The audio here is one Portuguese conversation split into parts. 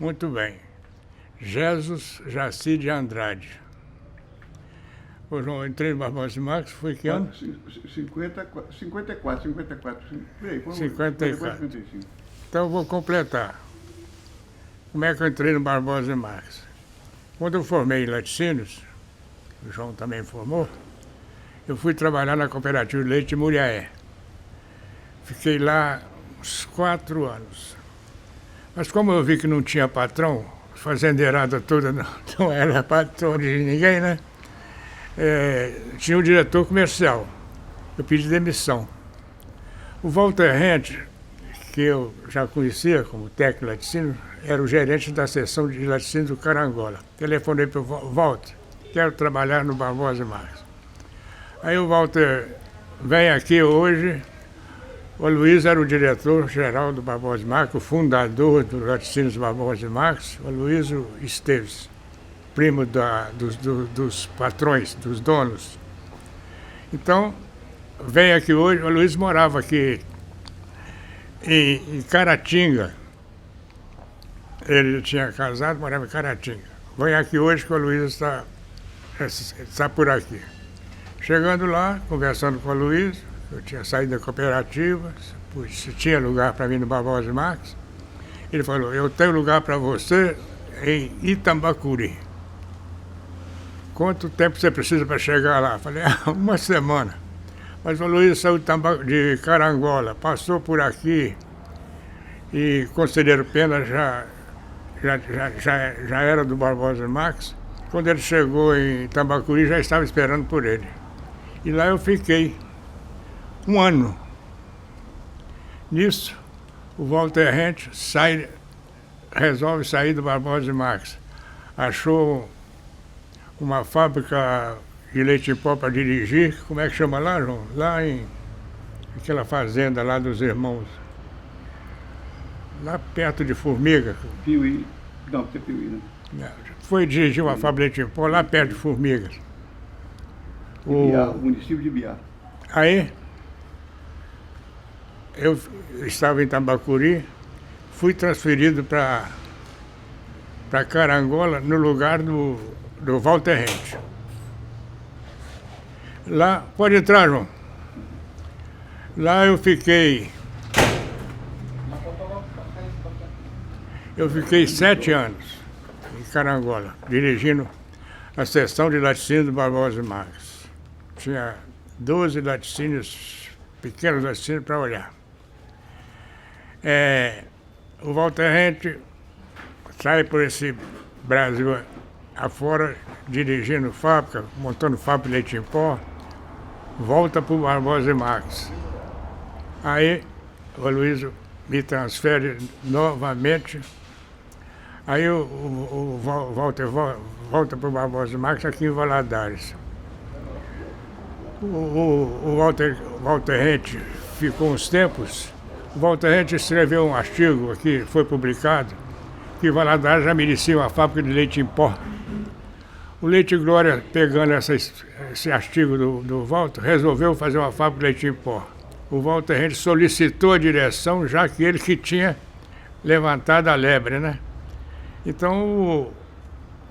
Muito bem. Jesus Jaci de Andrade. Ô, João, eu entrei no Barbosa de Marques, foi que ano? 54. 54. Então eu vou completar. Como é que eu entrei no Barbosa de Marques? Quando eu formei em laticínios, o João também formou, eu fui trabalhar na Cooperativa de Leite de Muriaé. Fiquei lá uns 4 anos. Mas como eu vi que não tinha patrão, a fazendeirada toda não era patrão de ninguém, né? Tinha o diretor comercial. Eu pedi demissão. O Walter Rente, que eu já conhecia como técnico de laticínio, era o gerente da seção de laticínio do Carangola. Telefonei para o Walter, quero trabalhar no Barbosa de Marques. Aí o Walter vem aqui hoje. O Luiz era o diretor-geral do Barbosa de Marques, o fundador do Laticínios Barbosa de Marques, o Luiz Esteves, primo dos patrões, dos donos. Então, vem aqui hoje, o Luiz morava aqui em Caratinga. Ele tinha casado, morava em Caratinga. Vem aqui hoje que o Luiz está por aqui. Chegando lá, conversando com o Luiz, eu tinha saído da cooperativa, se tinha lugar para mim no Barbosa de Marques. Ele falou, eu tenho lugar para você em Itambacuri. Quanto tempo você precisa para chegar lá? Falei, 1 semana. Mas o Luiz saiu de Carangola, passou por aqui e Conselheiro Pena já era do Barbosa de Marques. Quando ele chegou em Itambacuri, já estava esperando por ele. E lá eu fiquei 1 ano. Nisso, o Walter Rente resolve sair do Barbosa de Marques. Achou uma fábrica de leite em pó para dirigir. Como é que chama lá, João? Lá em aquela fazenda lá dos irmãos. Lá perto de Formiga. Piuí. Não, tem Piuí, né? Foi dirigir uma fábrica de leite em pó lá perto de Formigas. O município de Biá. Aí, eu estava em Tambacuri, fui transferido para Carangola no lugar do Walter Rente. Lá, pode entrar, João. Lá eu fiquei 7 anos em Carangola, dirigindo a seção de laticínios do Barbosa de Marques. Tinha 12 laticínios, pequenos laticínios para olhar. O Walter Rente sai por esse Brasil afora, dirigindo fábrica, montando fábrica de leite em pó, volta para o Barbosa de Marques. Aí o Luiz me transfere novamente. Aí o Walter volta para o Barbosa de Marques aqui em Valadares. O Walter Rente ficou uns tempos. O Walter Rente escreveu um artigo aqui, foi publicado, que Valadares já merecia uma fábrica de leite em pó. O Leite Glória, pegando esse artigo do Walter, resolveu fazer uma fábrica de leite em pó. O Walter Rente solicitou a direção, já que ele que tinha levantado a lebre, né? Então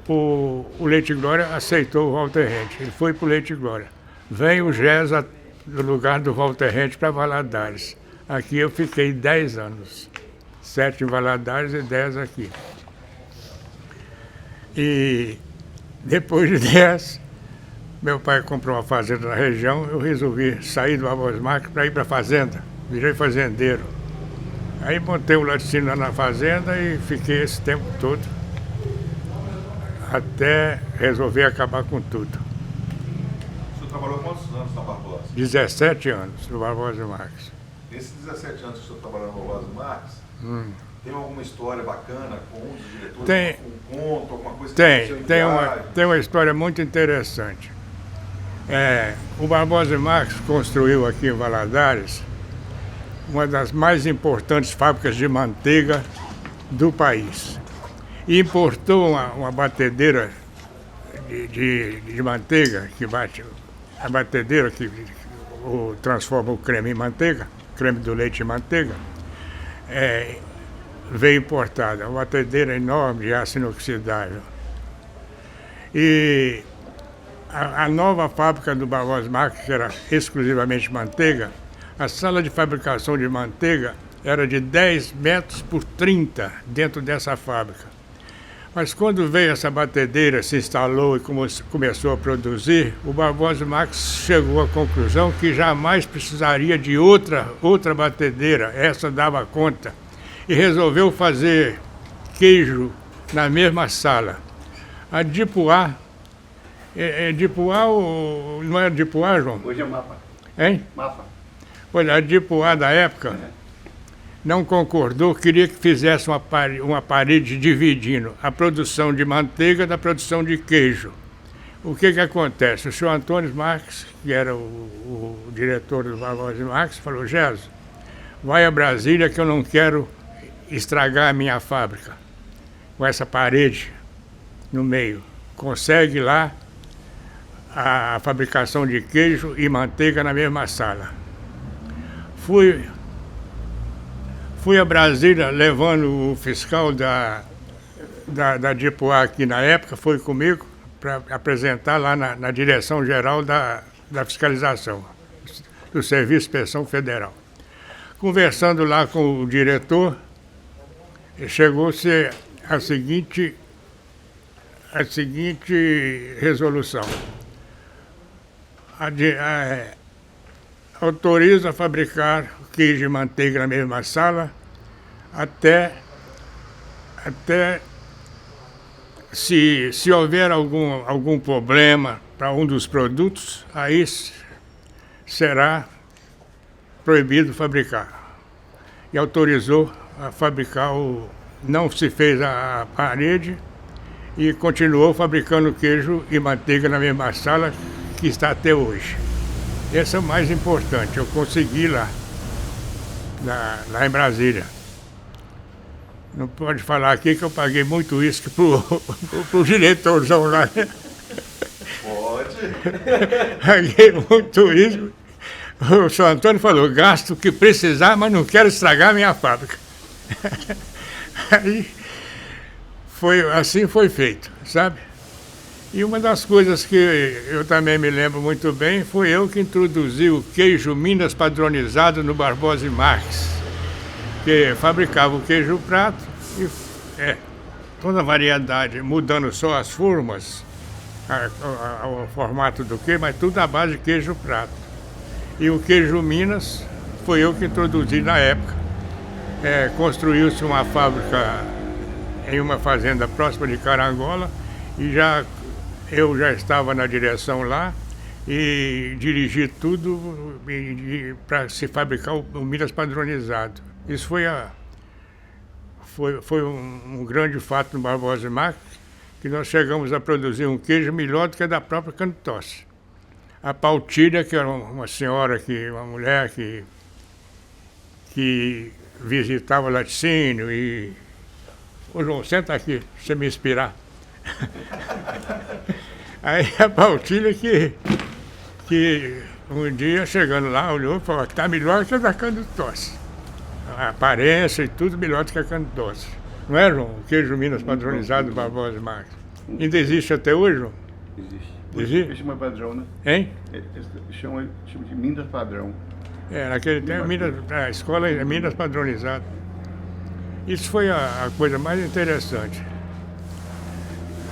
o Leite Glória aceitou o Walter Rente, ele foi para o Leite Glória. Vem o GESA no lugar do Walter Rente para Valadares. Aqui eu fiquei 10 anos. 7 em Valadares e 10 aqui. E depois de 10, meu pai comprou uma fazenda na região, eu resolvi sair do Barbosa de Marques para ir para a fazenda. Virei fazendeiro. Aí montei o laticínio lá na fazenda e fiquei esse tempo todo, até resolver acabar com tudo. O senhor trabalhou quantos anos na Barbosa? 17 anos no Barbosa de Marques. Nesses 17 anos que o senhor trabalhou no Barbosa de Marques, tem alguma história bacana com um dos diretores? Tem. Um conto, alguma coisa que aconteceu em viagem? Tem uma história muito interessante. O Barbosa de Marques construiu aqui em Valadares uma das mais importantes fábricas de manteiga do país. E importou uma batedeira de manteiga, que bate, a batedeira que transforma o creme em manteiga, creme do leite em manteiga, veio importada, uma batedeira enorme de aço inoxidável. E a nova fábrica do Barbosa Marques, que era exclusivamente manteiga, a sala de fabricação de manteiga era de 10 metros por 30 dentro dessa fábrica. Mas quando veio essa batedeira, se instalou e começou a produzir, o Barbosa Marques chegou à conclusão que jamais precisaria de outra batedeira, essa dava conta, e resolveu fazer queijo na mesma sala. A Dipuá, Dipuá ou não é Dipuá, João? Hoje é Mapa. Hein? Mapa. Olha, a Dipuá da época não concordou, queria que fizesse uma parede dividindo a produção de manteiga da produção de queijo. O que acontece? O senhor Antônio Marques, que era o diretor do Barbosa Marques, falou: Gesso, vai a Brasília que eu não quero estragar a minha fábrica com essa parede no meio. Consegue lá a fabricação de queijo e manteiga na mesma sala. Fui a Brasília levando o fiscal da Dipuá aqui na época, foi comigo para apresentar lá na Direção-Geral da Fiscalização, do Serviço de Inspeção Federal. Conversando lá com o diretor, chegou-se a seguinte resolução. Autoriza a fabricar queijo e manteiga na mesma sala até se houver algum problema para um dos produtos, aí será proibido fabricar. E autorizou a fabricar não se fez a parede e continuou fabricando queijo e manteiga na mesma sala que está até hoje. Esse é o mais importante, eu consegui lá em Brasília. Não pode falar aqui que eu paguei muito uísque pro diretorzão lá. Pode. Paguei muito uísque. O senhor Antônio falou: gasto o que precisar, mas não quero estragar a minha fábrica. Aí assim foi feito, sabe? E uma das coisas que eu também me lembro muito bem foi eu que introduzi o queijo Minas padronizado no Barbosa Marques, que fabricava o queijo prato e toda a variedade, mudando só as formas, o formato do queijo, mas tudo à base de queijo prato. E o queijo Minas foi eu que introduzi na época. Construiu-se uma fábrica em uma fazenda próxima de Carangola e eu já estava na direção lá e dirigi tudo para se fabricar o Minas padronizado. Isso foi um grande fato no Barbosa Marques, que nós chegamos a produzir um queijo melhor do que da própria Canto Tossi. A Pautília, que era uma senhora, uma mulher que visitava laticínio e... Ô João, senta aqui, pra você me inspirar. Aí a Pautília que um dia, chegando lá, olhou e falou: tá melhor que a da Canto Tossi. A aparência e tudo melhor do que a Canto Tossi. Não é, João? O queijo Minas padronizado do Barbosa Marques. Ainda existe até hoje, João? Existe. Existe? Chama padrão, né? Hein? Chama de Minas padrão. Naquele tempo a escola é Minas padronizado. Isso foi a coisa mais interessante.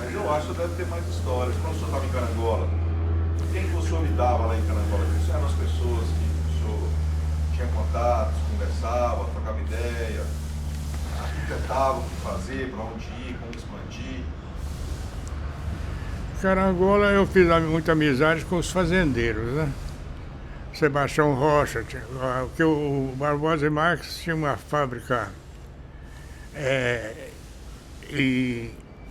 Mas eu acho que deve ter mais histórias. Quando o senhor estava em Carangola, quem que o senhor lidava lá em Carangola? Quem eram as pessoas que o senhor tinha contatos, conversava, trocava ideia, arquitetava o que fazer, para onde ir, como expandir? Em Carangola eu fiz muita amizade com os fazendeiros, né? Sebastião Rocha, porque o Barbosa Marques tinha uma fábrica e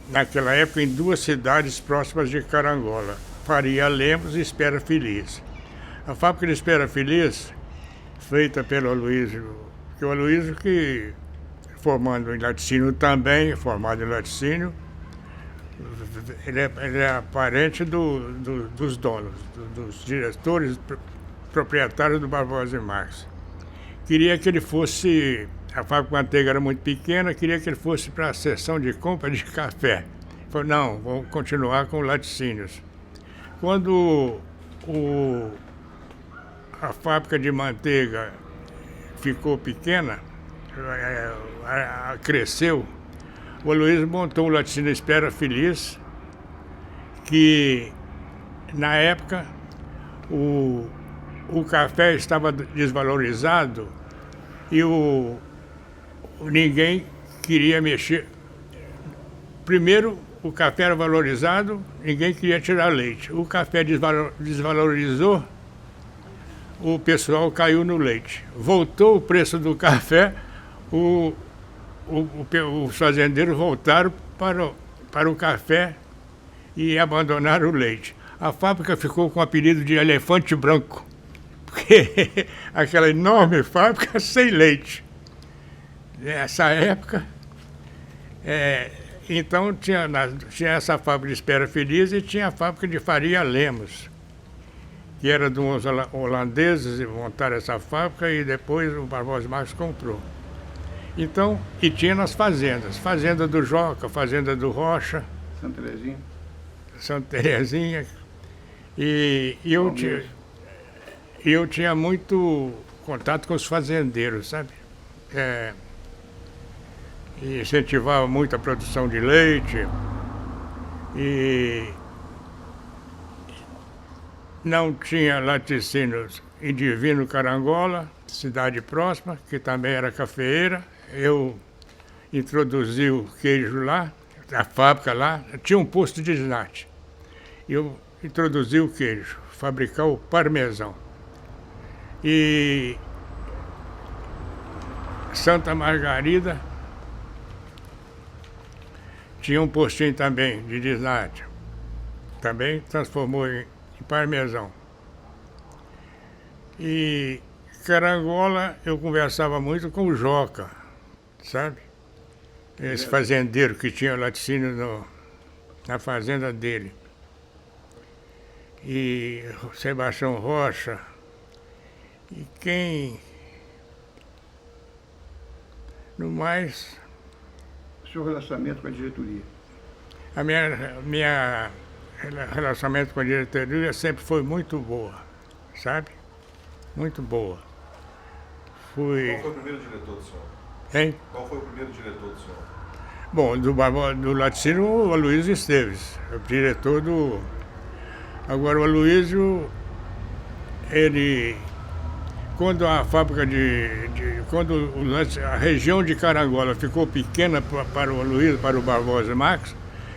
naquela época em 2 cidades próximas de Carangola, Faria Lemos e Espera Feliz. A fábrica de Espera Feliz, feita pelo Aloysio, que o Aloysio que formando em laticínio também, formado em laticínio, ele é parente dos donos, dos diretores, proprietários do Barbosa Marques. Queria que ele fosse A fábrica de manteiga era muito pequena, queria que ele fosse para a seção de compra de café. Ele falou, não, vou continuar com laticínios. Quando a fábrica de manteiga ficou pequena, cresceu, o Aloysio montou o Laticínio Espera Feliz, que na época o café estava desvalorizado e ninguém queria mexer. Primeiro, o café era valorizado, ninguém queria tirar leite. O café desvalorizou, o pessoal caiu no leite. Voltou o preço do café, os fazendeiros voltaram para o café e abandonaram o leite. A fábrica ficou com o apelido de Elefante Branco, porque aquela enorme fábrica sem leite. Nessa época, então tinha essa fábrica de Espera Feliz e tinha a fábrica de Faria Lemos, que era de uns holandeses, e montaram essa fábrica e depois o Barbosa Marques comprou. Então, e tinha nas fazendas, fazenda do Joca, fazenda do Rocha, Santa Terezinha, e eu tinha muito contato com os fazendeiros, sabe? E incentivava muito a produção de leite e não tinha laticínios em Divino Carangola, cidade próxima, que também era cafeeira. Eu introduzi o queijo lá, a fábrica lá, tinha um posto de desnate. Eu introduzi o queijo, fabricar o parmesão. E Santa Margarida tinha um postinho também de desnate. Também transformou em parmesão. E Carangola eu conversava muito com o Joca, sabe? Esse fazendeiro que tinha laticínio na fazenda dele. E Sebastião Rocha. E quem... No mais... O seu relacionamento com a diretoria? Minha relacionamento com a diretoria sempre foi muito boa, sabe? Muito boa. Qual foi o primeiro diretor do senhor? Hein? Qual foi o primeiro diretor do senhor? Bom, do laticínio, o Aloysio Esteves, o diretor do... Agora, o Aloysio, ele... Quando a fábrica quando a região de Carangola ficou pequena para o Aloysio, para o Barbosa Marques,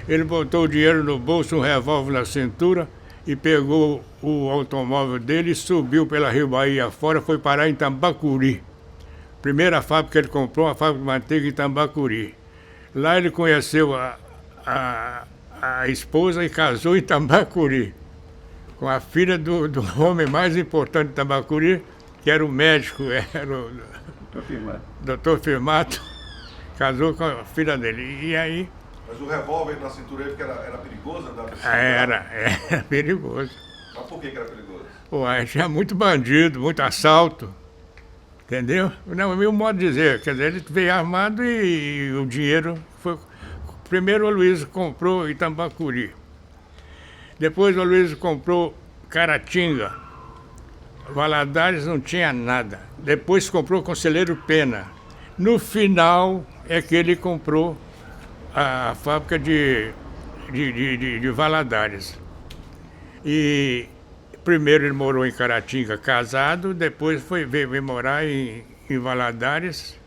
ele botou o dinheiro no bolso, um revólver na cintura e pegou o automóvel dele e subiu pela Rio Bahia fora, foi parar em Tambacuri. Primeira fábrica que ele comprou, uma fábrica de manteiga em Tambacuri. Lá ele conheceu a esposa e casou em Tambacuri, com a filha do homem mais importante de Tambacuri, que era o médico, era o Dr. Firmato, casou com a filha dele. E aí... Mas o revólver na cintura porque era perigoso andar por cima? Era perigoso. Mas por que era perigoso? Pô, tinha muito bandido, muito assalto, entendeu? Não, é o meu modo de dizer, quer dizer, ele veio armado e o dinheiro foi... Primeiro o Aloysio comprou em Tambacuri, depois o Aloysio comprou Caratinga, Valadares não tinha nada, depois comprou o Conselheiro Pena. No final é que ele comprou a fábrica de Valadares. E primeiro ele morou em Caratinga casado, depois veio morar em Valadares,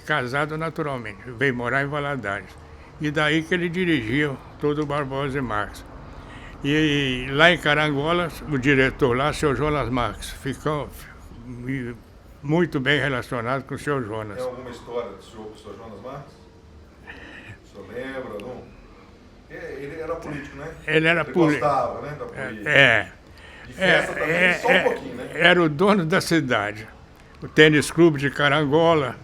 casado naturalmente, veio morar em Valadares. E daí que ele dirigia todo o Barbosa Marques. E lá em Carangola, o diretor lá, o seu Jonas Marques, ficou muito bem relacionado com o seu Jonas. Tem alguma história do senhor com o seu Jonas Marques? O senhor lembra, não? Ele era político, né? Ele era político. Gostava, né, da política. De festa também, só um pouquinho, né? Era o dono da cidade. O tênis clube de Carangola,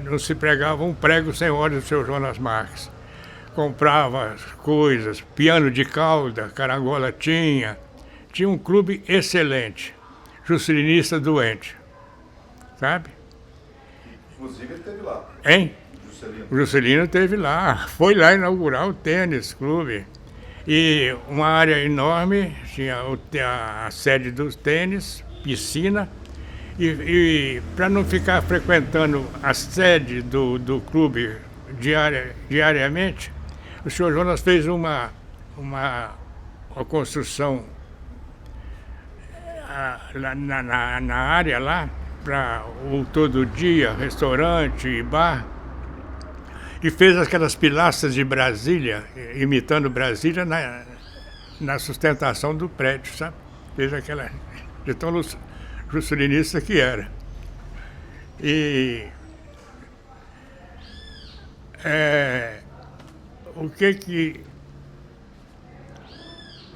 não se pregava um prego sem ordem do seu Jonas Marques. Comprava coisas, piano de cauda, Carangola tinha um clube excelente, Juscelinista doente, sabe? Inclusive ele esteve lá, Hein? Juscelino. O Juscelino esteve lá, foi lá inaugurar o tênis clube. E uma área enorme, tinha a sede dos tênis, piscina, e para não ficar frequentando a sede do clube diariamente, o senhor Jonas fez uma construção na área lá, para o todo dia, restaurante e bar, e fez aquelas pilastras de Brasília, imitando Brasília na sustentação do prédio, sabe? Fez aquela, de tão juscelinista que era. E o que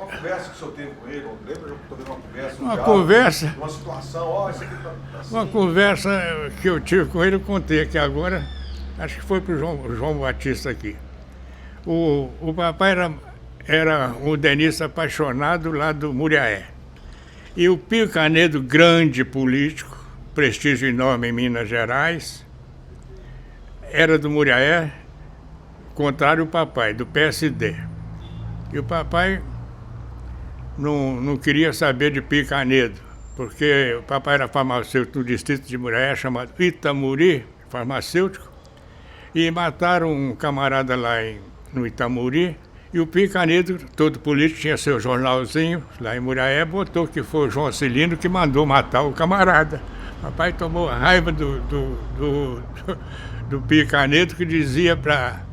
Uma conversa que o senhor teve com ele, lembra de uma conversa? Uma conversa? Uma situação, isso aqui tá assim. Uma conversa que eu tive com ele, eu contei aqui agora, acho que foi para o João Batista aqui. O papai era um denista apaixonado lá do Muriaé. E o Pio Canedo, grande político, prestígio enorme em Minas Gerais, era do Muriaé, contrário ao papai, do PSD. E o papai não queria saber de Pio Canedo, porque o papai era farmacêutico no distrito de Muriaé, chamado Itamuri, farmacêutico, e mataram um camarada lá no Itamuri, e o Pio Canedo, todo político, tinha seu jornalzinho lá em Muriaé, botou que foi o João Celino que mandou matar o camarada. O papai tomou a raiva do Pio Canedo, que dizia para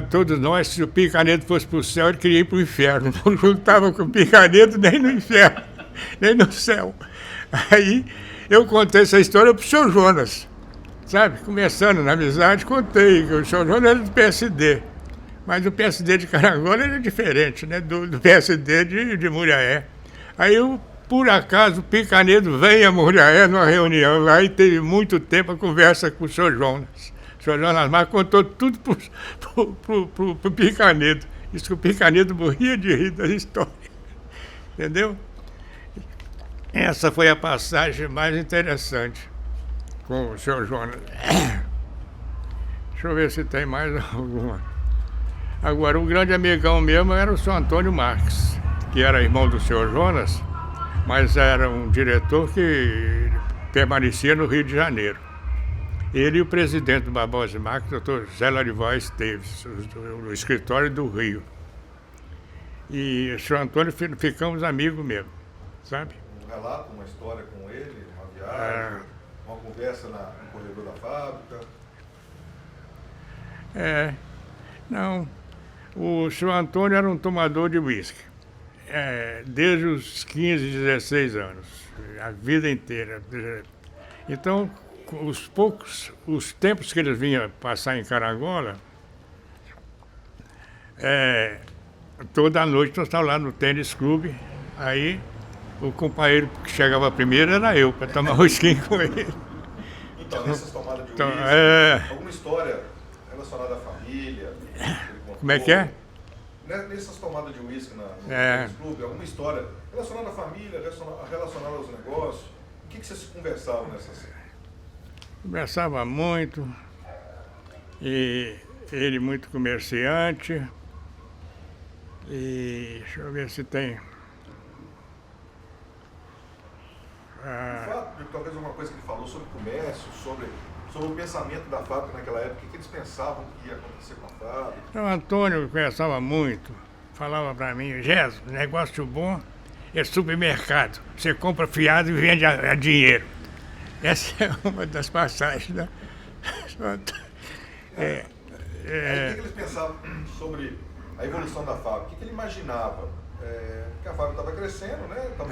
todos nós, se o Pio Canedo fosse para o céu, ele queria ir para o inferno. Não juntava com o Pio Canedo nem no inferno, nem no céu. Aí eu contei essa história para o senhor Jonas, sabe? Começando na amizade, contei que o senhor Jonas era do PSD. Mas o PSD de Carangola era diferente, né? Do PSD de Muriaé. Aí, por acaso, o Pio Canedo veio a Muriaé numa reunião lá e teve muito tempo a conversa com o senhor Jonas. O senhor Jonas Marques contou tudo pro Pio Canedo. Isso que o Pio Canedo morria de rir da história. Entendeu? Essa foi a passagem mais interessante com o senhor Jonas. Deixa eu ver se tem mais alguma. Agora, o grande amigão mesmo era o senhor Antônio Marques, que era irmão do senhor Jonas, mas era um diretor que permanecia no Rio de Janeiro. Ele e o presidente do Barbosa Marques, o doutor Zé Larival Esteves, do escritório do Rio. E o senhor Antônio ficamos amigos mesmo, sabe? Um relato, uma história com ele, uma viagem, uma conversa no corredor da fábrica. Não. O senhor Antônio era um tomador de uísque, desde os 15, 16 anos, a vida inteira. Então, os tempos que ele vinha passar em Carangola, toda noite nós estávamos lá no tênis clube, aí o companheiro que chegava primeiro era eu, para tomar uísque com ele. Então, nessas tomadas de uísque, alguma história relacionada à família? Como é que é? Nessas tomadas de uísque no clube, alguma história relacionada à família, relacionada aos negócios? O que vocês conversavam nessas? Conversava muito, e ele muito comerciante, e deixa eu ver se tem. Talvez alguma coisa que ele falou sobre comércio, sobre o pensamento da fábrica naquela época, o que eles pensavam que ia acontecer com a fábrica. O Antônio conversava muito, falava para mim, Gesso, negócio bom é supermercado. Você compra fiado e vende a dinheiro. Essa é uma das passagens, né? O que eles pensavam sobre a evolução da fábrica? O que ele imaginava? Porque a fábrica estava crescendo, né? O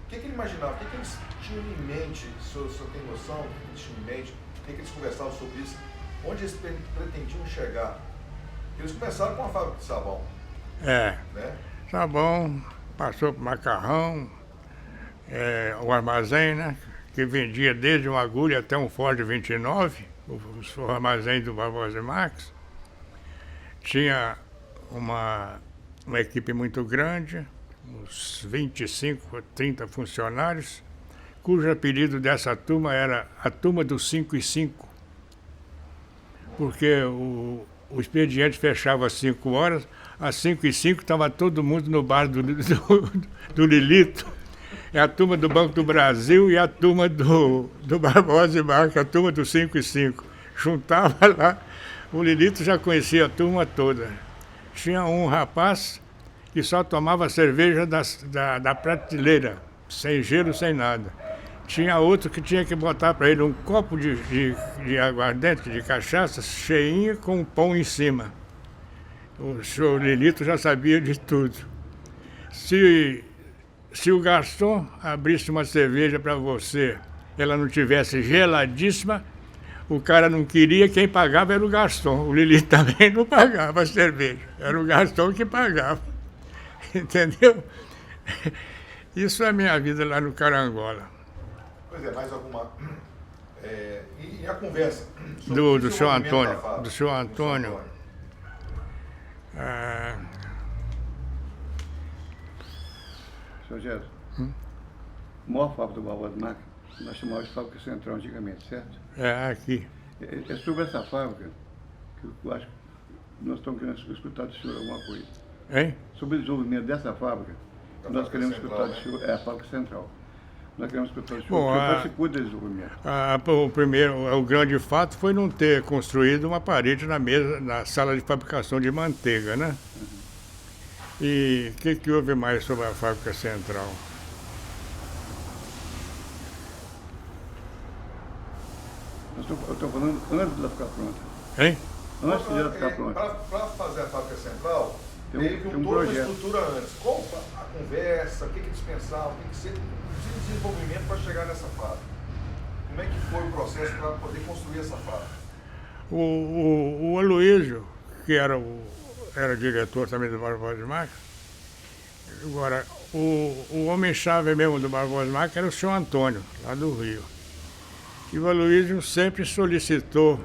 que ele imaginava? O que eles tinham em mente? Se o senhor tem noção? O que eles tinham em mente? O que eles conversavam sobre isso? Onde eles pretendiam chegar? Eles começaram com a fábrica de sabão. Né? Sabão, passou para macarrão, o armazém, né? Que vendia desde uma agulha até um Ford 29, o armazém do Barbosa Marques. Tinha uma equipe muito grande, uns 25, 30 funcionários, cujo apelido dessa turma era a turma dos 5 e 5, porque o expediente fechava às 5 horas, às 5 e 5 estava todo mundo no bar do Lilito. É a turma do Banco do Brasil e a turma do Barbosa e Marques, a turma dos 5 e 5. Juntava lá, o Lilito já conhecia a turma toda. Tinha um rapaz que só tomava cerveja da prateleira, sem gelo, sem nada. Tinha outro que tinha que botar para ele um copo de aguardente, de cachaça, cheinha, com um pão em cima. O senhor Lilito já sabia de tudo. Se o garçom abrisse uma cerveja para você, ela não tivesse geladíssima, o cara não queria, quem pagava era o garçom. O Lilito também não pagava a cerveja, era o garçom que pagava. Entendeu? Isso é a minha vida lá no Carangola. Pois é, mais alguma... e a conversa? Do senhor Antônio. Do senhor Antônio. Senhor Gerson, a maior fábrica do Barbosa de Marques, nós chamávamos de fábrica central antigamente, certo? É, aqui. É sobre essa fábrica que eu acho que nós estamos querendo escutar do senhor alguma coisa. Hein? Sobre o desenvolvimento dessa fábrica, nós queremos escutar do senhor, é a fábrica central. Nós queremos escutar do senhor, Bom, o senhor participou desse desenvolvimento. O grande fato foi não ter construído uma parede na sala de fabricação de manteiga, né? E o que houve mais sobre a fábrica central? Eu estou falando antes dela ficar pronta. Hein? Antes dela ficar pronta. Para fazer a fábrica central, Tem teve um toda uma projeto. estrutura antes. Qual a conversa, o que eles pensavam, o que ser de desenvolvimento para chegar nessa fábrica? Como é que foi o processo para poder construir essa fábrica? O Aloysio, que era diretor também do Barbosa de Marques, agora, o homem-chave mesmo do Barbosa de Marques era o senhor Antônio, lá do Rio. E o Aloysio sempre solicitou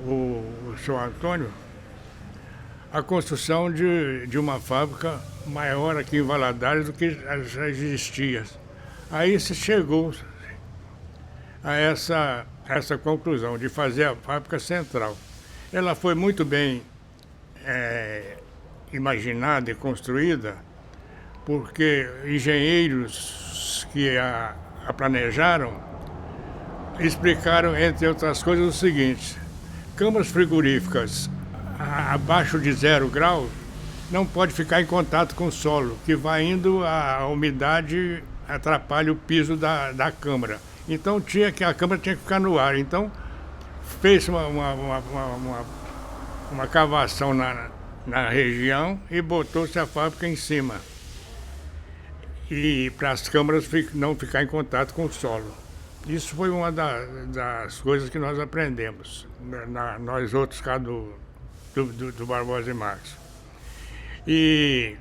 o senhor Antônio a construção de uma fábrica maior aqui em Valadares do que já existia. Aí se chegou a essa conclusão de fazer a fábrica central. Ela foi muito bem imaginada e construída porque engenheiros que a planejaram explicaram, entre outras coisas, o seguinte: câmaras frigoríficas abaixo de 0 graus não pode ficar em contato com o solo, que vai indo, a umidade atrapalha o piso da câmara. Então a câmara tinha que ficar no ar. Então fez uma cavação na região e botou-se a fábrica em cima. E para as câmaras não ficar em contato com o solo. Isso foi uma das coisas que nós aprendemos, nós outros cá do Barbosa e Marques. E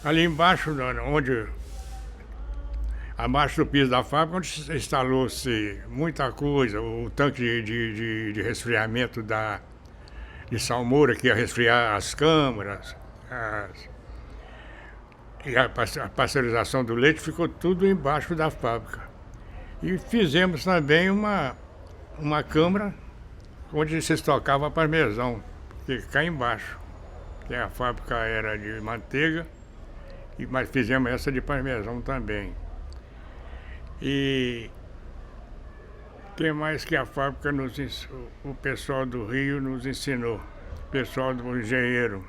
ali embaixo, abaixo do piso da fábrica, onde instalou-se muita coisa, o tanque de resfriamento de salmoura, que ia resfriar as câmaras, e a pasteurização do leite, ficou tudo embaixo da fábrica. E fizemos também uma câmara onde se estocava parmesão, que cá embaixo, que a fábrica era de manteiga, mas fizemos essa de parmesão também. E o que mais que a fábrica o pessoal do Rio nos ensinou, o pessoal do engenheiro?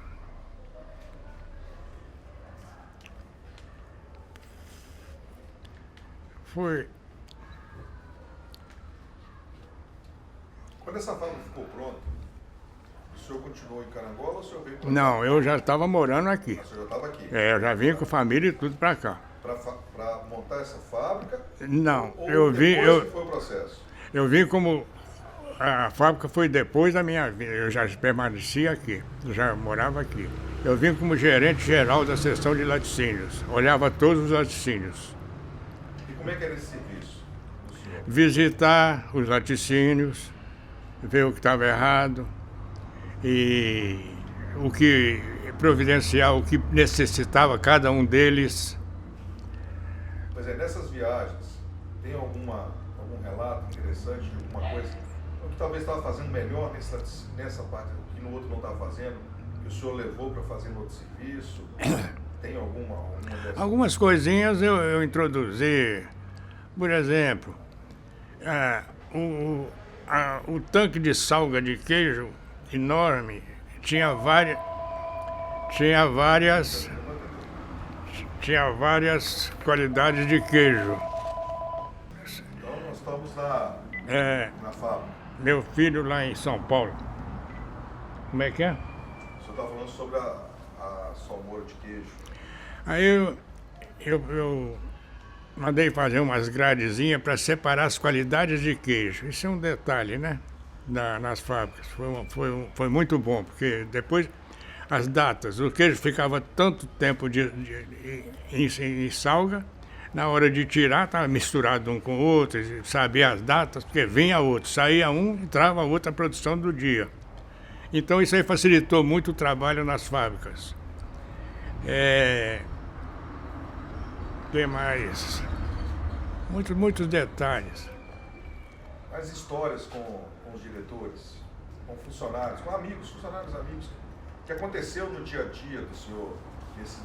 Foi. Quando essa fábrica ficou pronta, o senhor continuou em Carangola ou o senhor veio para cá? Não, eu já estava morando aqui. O senhor já estava aqui? Eu já vim com família e tudo para cá. Para montar essa fábrica? Não, ou eu vim. depois que foi o processo? Eu vim como. A fábrica foi depois da minha vida. Eu já permanecia aqui, eu já morava aqui. Eu vim como gerente geral da seção de laticínios. Olhava todos os laticínios. E como é que era esse serviço do senhor? Visitar os laticínios, ver o que estava errado e o que providenciar o que necessitava cada um deles. Pois é, nessas viagens, tem algum relato interessante de alguma coisa que talvez estava fazendo melhor nessa parte, que no outro não estava fazendo, que o senhor levou para fazer no outro serviço? Tem alguma dessas? Algumas coisinhas eu introduzi. Por exemplo, o tanque de salga de queijo enorme tinha várias qualidades de queijo. Então nós estamos na fábrica. Meu filho lá em São Paulo. Como é que é? O senhor está falando sobre a salmoura de queijo. Aí eu mandei fazer umas gradezinhas para separar as qualidades de queijo. Isso é um detalhe, né? Nas fábricas. Foi muito bom, porque depois as datas, o queijo ficava tanto tempo em salga, na hora de tirar estava misturado um com o outro, sabia as datas, porque vinha outro, saía um, entrava outra produção do dia. Então isso aí facilitou muito o trabalho nas fábricas. Tem mais muitos detalhes. As histórias com os diretores, com funcionários, com funcionários amigos, o que aconteceu no dia a dia do senhor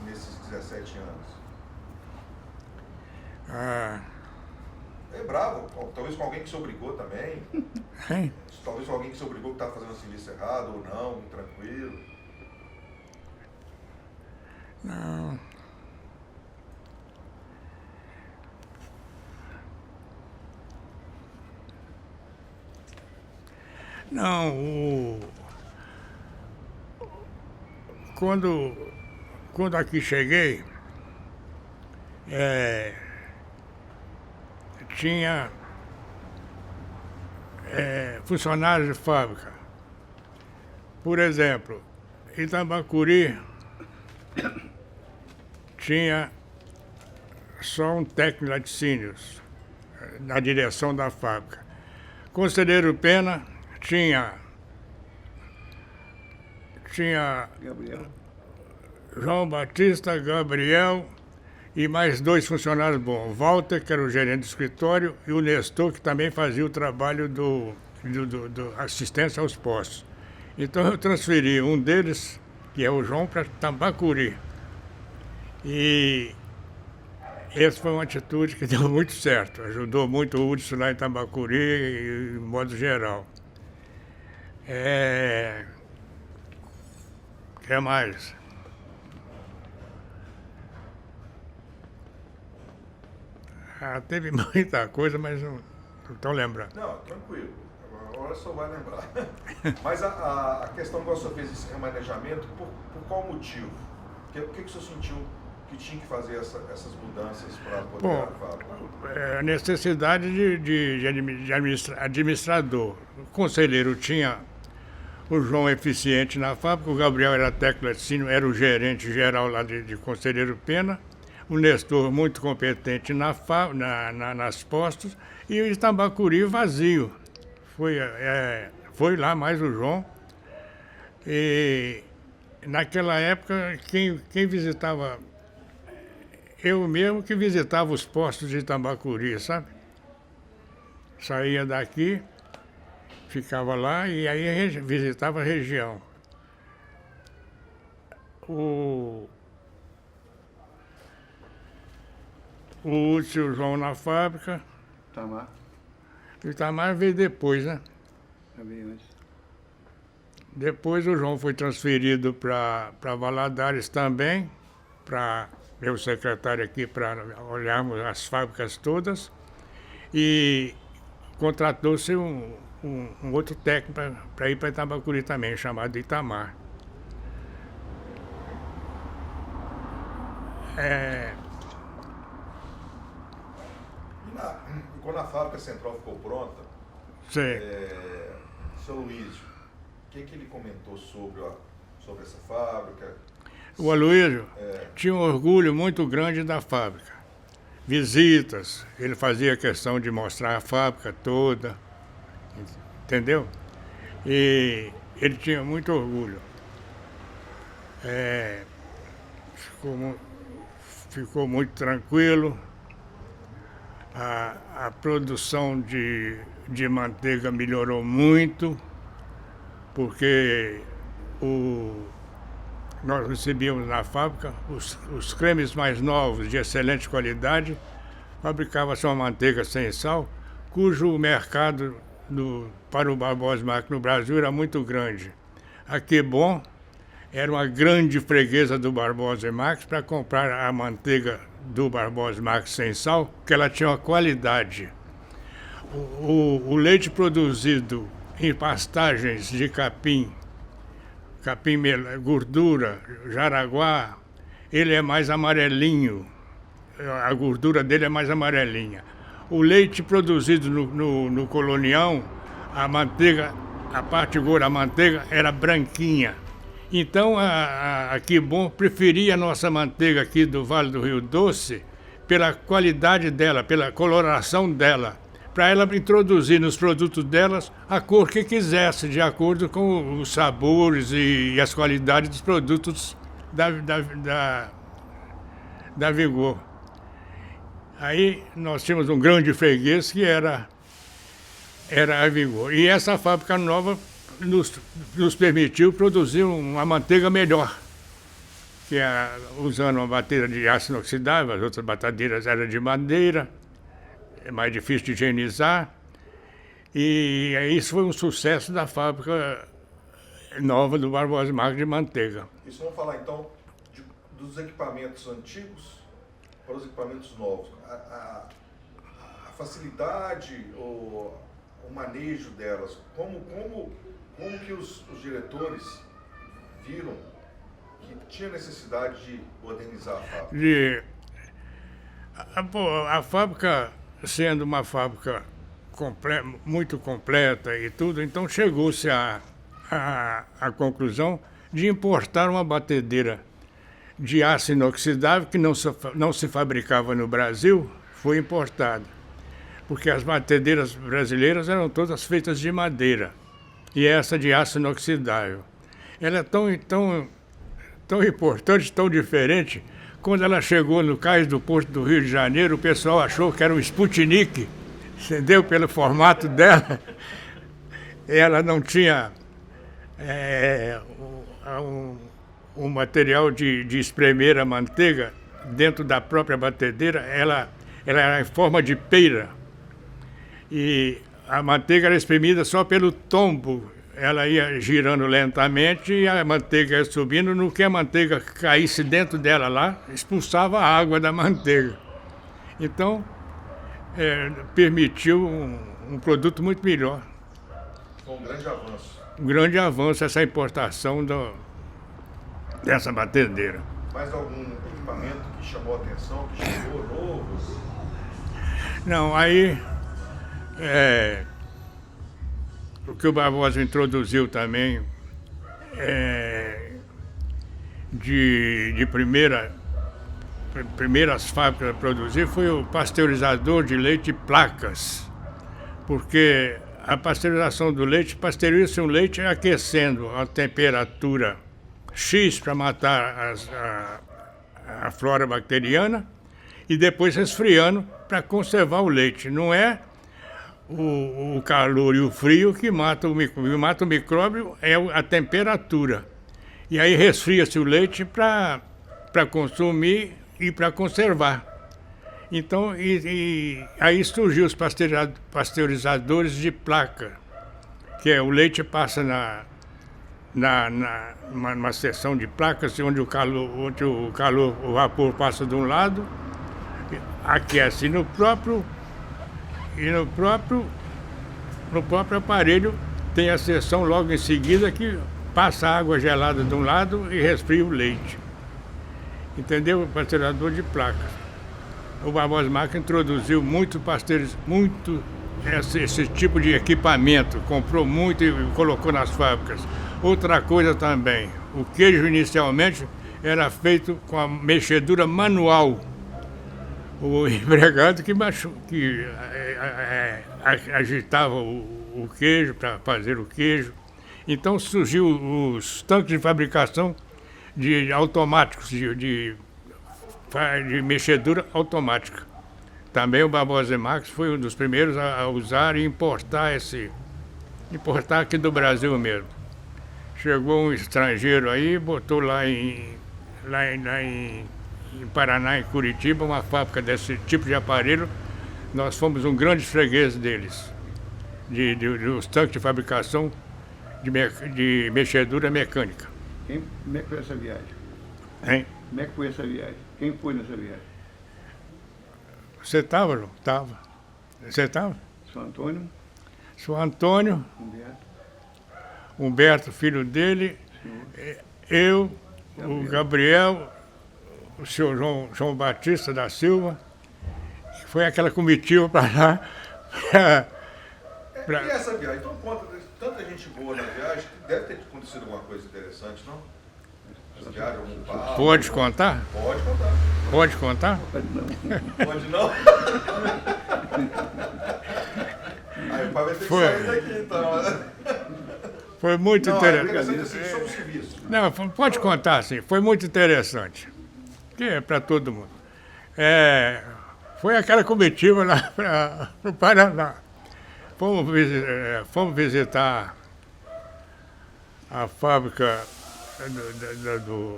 nesses 17 anos? É bravo, talvez com alguém que se obrigou também, Hein? talvez com alguém que se obrigou que estava fazendo o serviço errado ou não, tranquilo. Não. Não, quando aqui cheguei, tinha funcionários de fábrica. Por exemplo, em Tambacuri tinha só um técnico de laticínios na direção da fábrica. Conselheiro Pena tinha Gabriel. João Batista, Gabriel e mais 2 funcionários bons. Walter, que era o gerente do escritório, e o Nestor, que também fazia o trabalho do assistência aos postos. Então eu transferi um deles, que é o João, para Tambacuri. E essa foi uma atitude que deu muito certo. Ajudou muito o Hudson lá em Tambacuri, em modo geral. O que mais? Teve muita coisa, mas não estou lembrando. Não, tranquilo. Agora só vai lembrar. Mas a questão que o senhor fez esse remanejamento, por qual motivo? O que o senhor sentiu que tinha que fazer essas mudanças para poder a fábrica? A necessidade de administrador. O conselheiro tinha o João eficiente na fábrica, o Gabriel era técnico laticínio, era o gerente geral lá de Conselheiro Pena, o Nestor muito competente nas postos, e o Tambacuri vazio. Foi lá mais o João. E naquela época, quem visitava, eu mesmo que visitava os postos de Tambacuri, sabe? Saía daqui, ficava lá e aí visitava a região. O Hudson e o João na fábrica. Tamar. O Itamar veio depois, né? Já veio antes. Depois o João foi transferido para Valadares também, para meu secretário aqui, para olharmos as fábricas todas. E contratou-se um outro técnico para ir para Tambacuri também, chamado Itamar. E quando a fábrica central ficou pronta, Sei. seu Luísio, o que ele comentou sobre essa fábrica? O Aloysio tinha um orgulho muito grande da fábrica. Visitas, ele fazia questão de mostrar a fábrica toda, entendeu? E ele tinha muito orgulho. É, ficou, ficou muito tranquilo. A produção de manteiga melhorou muito, porque nós recebíamos na fábrica os cremes mais novos, de excelente qualidade. Fabricava-se uma manteiga sem sal, cujo mercado para o Barbosa Marques no Brasil era muito grande. A Quibon era uma grande freguesa do Barbosa Marques para comprar a manteiga do Barbosa Marques sem sal, porque ela tinha uma qualidade. O leite produzido em pastagens de capim, gordura, jaraguá, ele é mais amarelinho, a gordura dele é mais amarelinha. O leite produzido no Colonial, a manteiga, a parte gorda da manteiga era branquinha. Então a Quibon preferia a nossa manteiga aqui do Vale do Rio Doce pela qualidade dela, pela coloração dela, para ela introduzir nos produtos delas a cor que quisesse, de acordo com os sabores e as qualidades dos produtos da Vigor. Aí nós tínhamos um grande freguês que era a Vigor. E essa fábrica nova nos permitiu produzir uma manteiga melhor, que usando uma batedeira de aço inoxidável, as outras batedeiras eram de madeira, é mais difícil de higienizar. E isso foi um sucesso da fábrica nova do Barbosa Marques de manteiga. Isso vamos falar então dos equipamentos antigos para os equipamentos novos. A facilidade, o manejo delas, como que os diretores viram que tinha necessidade de modernizar a fábrica? A fábrica, sendo uma fábrica muito completa e tudo, então chegou-se à conclusão de importar uma batedeira de aço inoxidável que não se fabricava no Brasil, foi importada. Porque as batedeiras brasileiras eram todas feitas de madeira. E essa de aço inoxidável. Ela é tão importante, tão diferente. Quando ela chegou no cais do Porto do Rio de Janeiro, o pessoal achou que era um Sputnik, entendeu? Pelo formato dela. Ela não tinha um material de espremer a manteiga dentro da própria batedeira. Ela era em forma de peira. E a manteiga era espremida só pelo tombo. Ela ia girando lentamente e a manteiga ia subindo. No que a manteiga caísse dentro dela lá, expulsava a água da manteiga. Então, permitiu um produto muito melhor. Foi um grande avanço. Um grande avanço essa importação dessa batedeira. Mais algum equipamento que chamou a atenção, que chegou novos? Não, aí o que o Barbosa introduziu também de primeiras fábricas a produzir foi o pasteurizador de leite de placas, porque a pasteurização do leite, pasteuriza-se um leite aquecendo a temperatura X para matar a flora bacteriana e depois resfriando para conservar o leite. Não é o calor e o frio que mata o micróbio. Mata o micróbio é a temperatura. E aí resfria-se o leite para consumir e para conservar. Então, aí surgiu os pasteurizadores de placa, que o leite passa numa seção de placas onde o vapor passa de um lado, aquece no próprio aparelho tem a seção logo em seguida que passa água gelada de um lado e resfria o leite. Entendeu? O pasteurizador de placas. O Barbosa Marques introduziu muito esse tipo de equipamento, comprou muito e colocou nas fábricas. Outra coisa também, o queijo inicialmente era feito com a mexedura manual. O empregado que agitava o queijo para fazer o queijo. Então surgiu os tanques de fabricação de automáticos, de mexedura automática. Também o Barbosa e Marques foi um dos primeiros a usar e importar aqui do Brasil mesmo. Chegou um estrangeiro aí, botou lá em Paraná, em Curitiba, uma fábrica desse tipo de aparelho. Nós fomos um grande freguês deles, dos tanques de fabricação de mexedura mecânica. Como é que foi essa viagem? Hein? Como é que foi essa viagem? Quem foi nessa viagem? Você estava, João? Estava. Você estava? São Antônio, Sou Antônio, Humberto, Humberto, filho dele, eu, o Gabriel, o senhor João Batista da Silva. Foi aquela comitiva para lá. E essa viagem? Então conta, tanta gente boa na viagem, que deve ter acontecido alguma coisa interessante, não? Essa viagem, algum papo? Pode contar? Pode contar. Pode contar? Pode não? Aí o pai vai ter que Foi. sair daqui, então. Foi muito Não, é interessante. interessante assim, sobre o serviço. Não, pode contar, sim. Foi muito interessante. Que é para todo mundo. Foi aquela comitiva lá para o Paraná. Fomos visitar a fábrica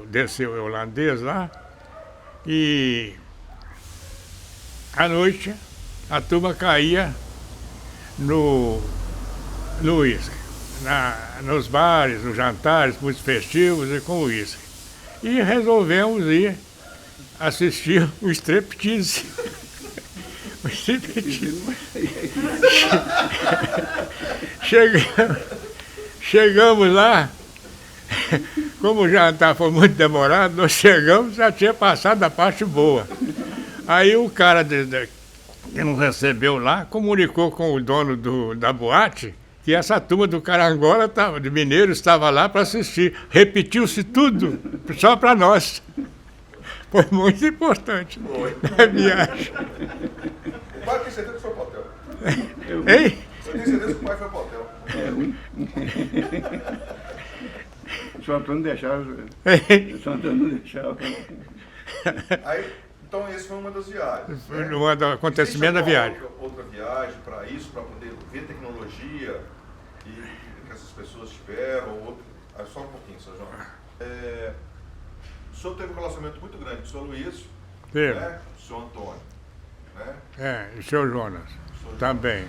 desse holandês lá. E à noite a turma caía no uísque. Nos bares, nos jantares, muitos festivos e com uísque. E resolvemos ir assistir o striptease. O striptease. Chegamos lá, como o jantar foi muito demorado, nós chegamos, já tinha passado a parte boa. Aí o cara que nos recebeu lá comunicou com o dono da boate que essa turma do Carangola, de Mineiro, estava lá para assistir. Repetiu-se tudo, só para nós. Foi muito importante a viagem. O pai tem certeza que foi pro hotel. Hein? Eu tenho certeza que o pai foi pro hotel. O São Antônio deixava. O São Antônio não deixava. Aí, então, esse foi uma das viagens. Foi um do acontecimento da Existe viagem. alguma outra viagem para isso, para poder ver tecnologia que essas pessoas tiveram? Ou outro... Só um pouquinho, Sr. João. O senhor teve um relacionamento muito grande com o Sr. Luiz, Teve. né? O Sr. Antônio. Né? E o seu Jonas também.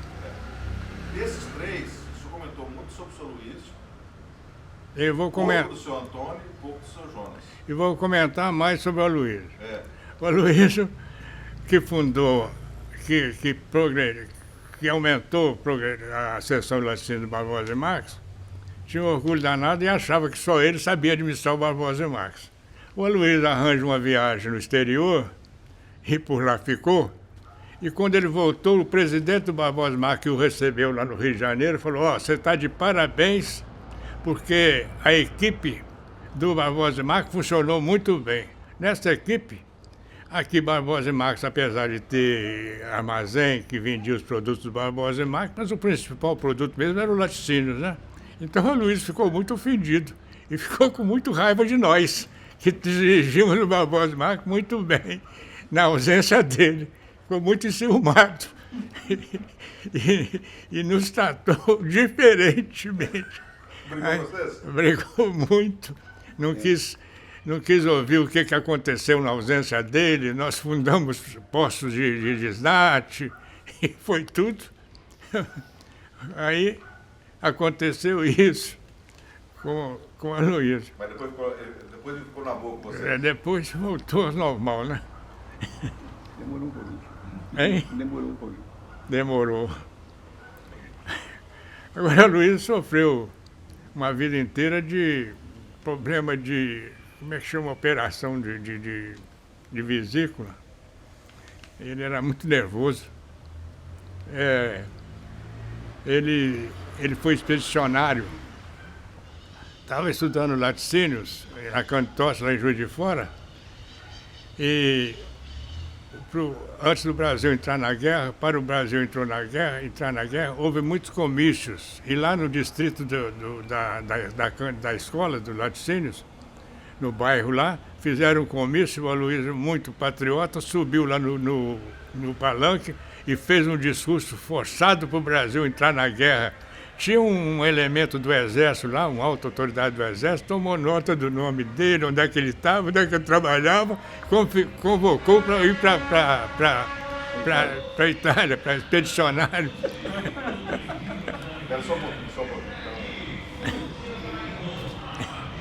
Desses três, o senhor comentou muito sobre o Sr. Luiz, Eu vou pouco comentar. do Sr. Antônio e pouco do Sr. Jonas. E vou comentar mais sobre o Aloysio. É. O Aloysio, que fundou, que aumentou a seção de laticínio do Barbosa e Marques, tinha um orgulho danado e achava que só ele sabia administrar o Barbosa e Marques. O Aloysio arranja uma viagem no exterior e por lá ficou. E quando ele voltou, o presidente do Barbosa e Marques, que o recebeu lá no Rio de Janeiro, falou: você está de parabéns, porque a equipe do Barbosa e Marques funcionou muito bem. Nessa equipe, aqui Barbosa e Marques, apesar de ter armazém que vendia os produtos do Barbosa e Marques, mas o principal produto mesmo era o laticínios, né? Então o Luiz ficou muito ofendido e ficou com muito raiva de nós, que dirigimos o Barbosa e Marques muito bem, na ausência dele. Ficou muito enciumado e nos tratou diferentemente. Brigou com vocês? Brigou muito, não quis ouvir o que aconteceu na ausência dele. Nós fundamos postos de desnate e foi tudo. Aí aconteceu isso com a Luísa. Mas depois ele ficou na boa com você. Depois voltou ao normal, né? Demorou um pouquinho. Hein? Demorou um pouquinho. Demorou. Agora a Luísa sofreu uma vida inteira de problema de, como é que chama, operação de vesícula. Ele era muito nervoso. Ele foi expedicionário. Estava estudando laticínios na Cantosse, lá em Juiz de Fora. E antes do Brasil entrar na guerra, para o Brasil entrar na guerra, houve muitos comícios. E lá no distrito da escola, do laticínios, no bairro lá, fizeram um comício, o Aloysio, muito patriota, subiu lá no palanque e fez um discurso forçado para o Brasil entrar na guerra. Tinha um elemento do Exército lá, uma alta autoridade do Exército, tomou nota do nome dele, onde é que ele estava, onde é que ele trabalhava, convocou para ir para a Itália, para expedicionário. Espera só um pouquinho, só um pouquinho.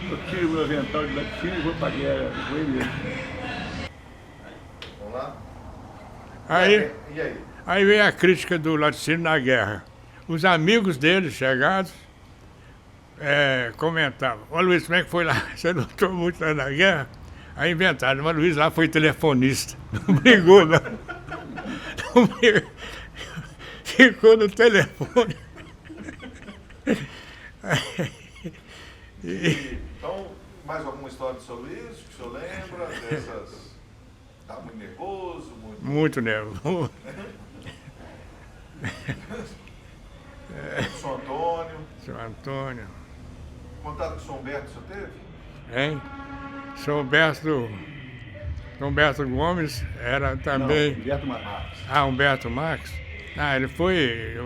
Eu tiro o meu avental de laticínio e vou para a guerra. Vou mesmo. Vamos lá? Aí, E aí? aí veio a crítica do Laticínio na guerra. Os amigos dele, chegados, comentavam: "Ô Luiz, como é que foi lá? Você lutou muito lá na guerra?" Aí inventaram: "Mas Luiz lá foi telefonista, não brigou não. Não brigou. Ficou no telefone." Então, mais alguma história do seu Luiz que o senhor lembra? Dessas. Tá muito nervoso? Muito nervoso. São Antônio. São Antônio. Contato com o São Humberto o senhor teve? Hein? São Humberto Gomes era também. Não, Humberto Marques. Humberto Marques? Ele foi.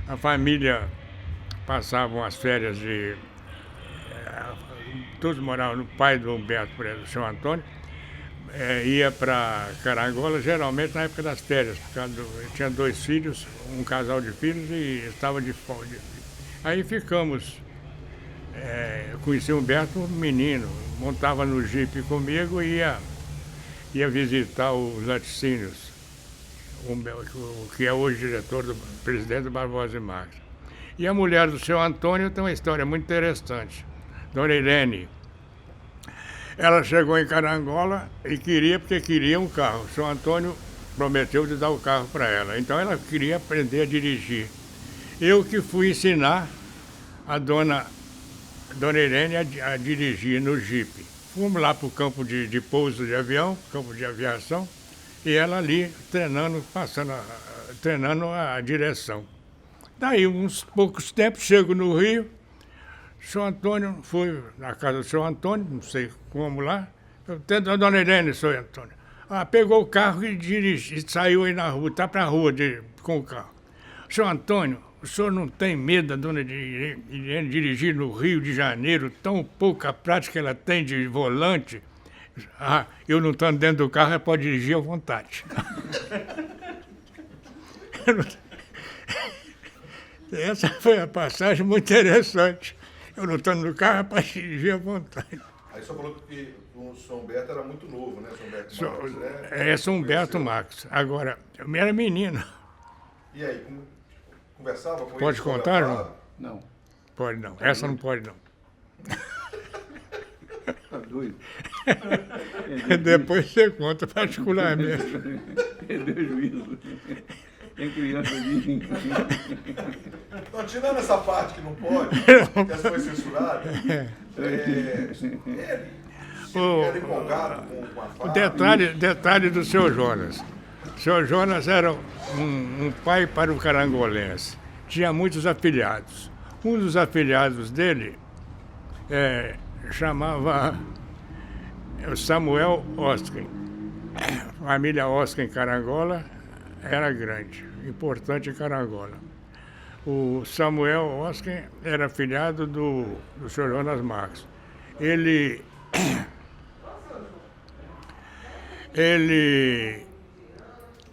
A família passava as férias de. Todos moravam no pai do Humberto, por exemplo, o São Antônio. Ia para Carangola, geralmente na época das férias, por causa eu tinha 2 filhos, um casal de filhos, e estava de folga. Aí ficamos. Conheci o Humberto menino, montava no jipe comigo e ia visitar os laticínios, o que é hoje diretor do presidente Barbosa e Marques. E a mulher do seu Antônio tem uma história muito interessante, Dona Irene. Ela chegou em Carangola e porque queria um carro. O seu Antônio prometeu de dar o carro para ela. Então ela queria aprender a dirigir. Eu que fui ensinar a Dona Irene a dirigir no jipe. Fomos lá para o campo de pouso de avião, campo de aviação, e ela ali treinando, treinando a direção. Daí, uns poucos tempos, chego no Rio. O senhor Antônio, fui na casa do senhor Antônio, não sei como lá. Eu tento a Dona Irene, senhor Antônio. Pegou o carro e saiu aí na rua, está para a rua com o carro. Senhor Antônio, o senhor não tem medo da Dona Irene dirigir no Rio de Janeiro, tão pouca prática ela tem de volante? Eu não estando dentro do carro, ela pode dirigir à vontade. Essa foi a passagem muito interessante. Eu não estando no carro, para dirigir à vontade. Aí só falou que o São Humberto era muito novo, né? São Humberto Marques, né? São Humberto Marques. Agora, eu era menino. E aí, conversava com ele? Pode contar, não? Não. Pode não. Essa não pode não. Tá doido. Depois você conta particularmente. Perdeu o juízo. Tem criança ali. Então, tirando essa parte que não pode, que essa foi censurada, ele era empolgado com a O fábrica. detalhe do seu Jonas. O senhor Jonas era um pai para o carangolense. Tinha muitos afilhados. Um dos afilhados dele chamava Samuel Osken. A família Osken em Carangola era grande, importante em Carangola. O Samuel Osken era afilhado do senhor Jonas Marques. Ele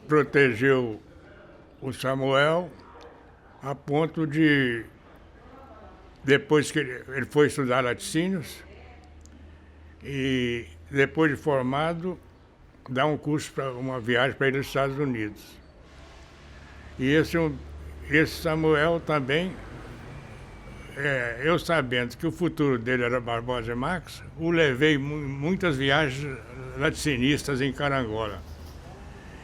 protegeu o Samuel a ponto de, depois que ele foi estudar laticínios, e depois de formado, dar um curso para uma viagem para ir aos Estados Unidos. E esse Samuel também, eu sabendo que o futuro dele era Barbosa e Marques, o levei muitas viagens laticinistas em Carangola.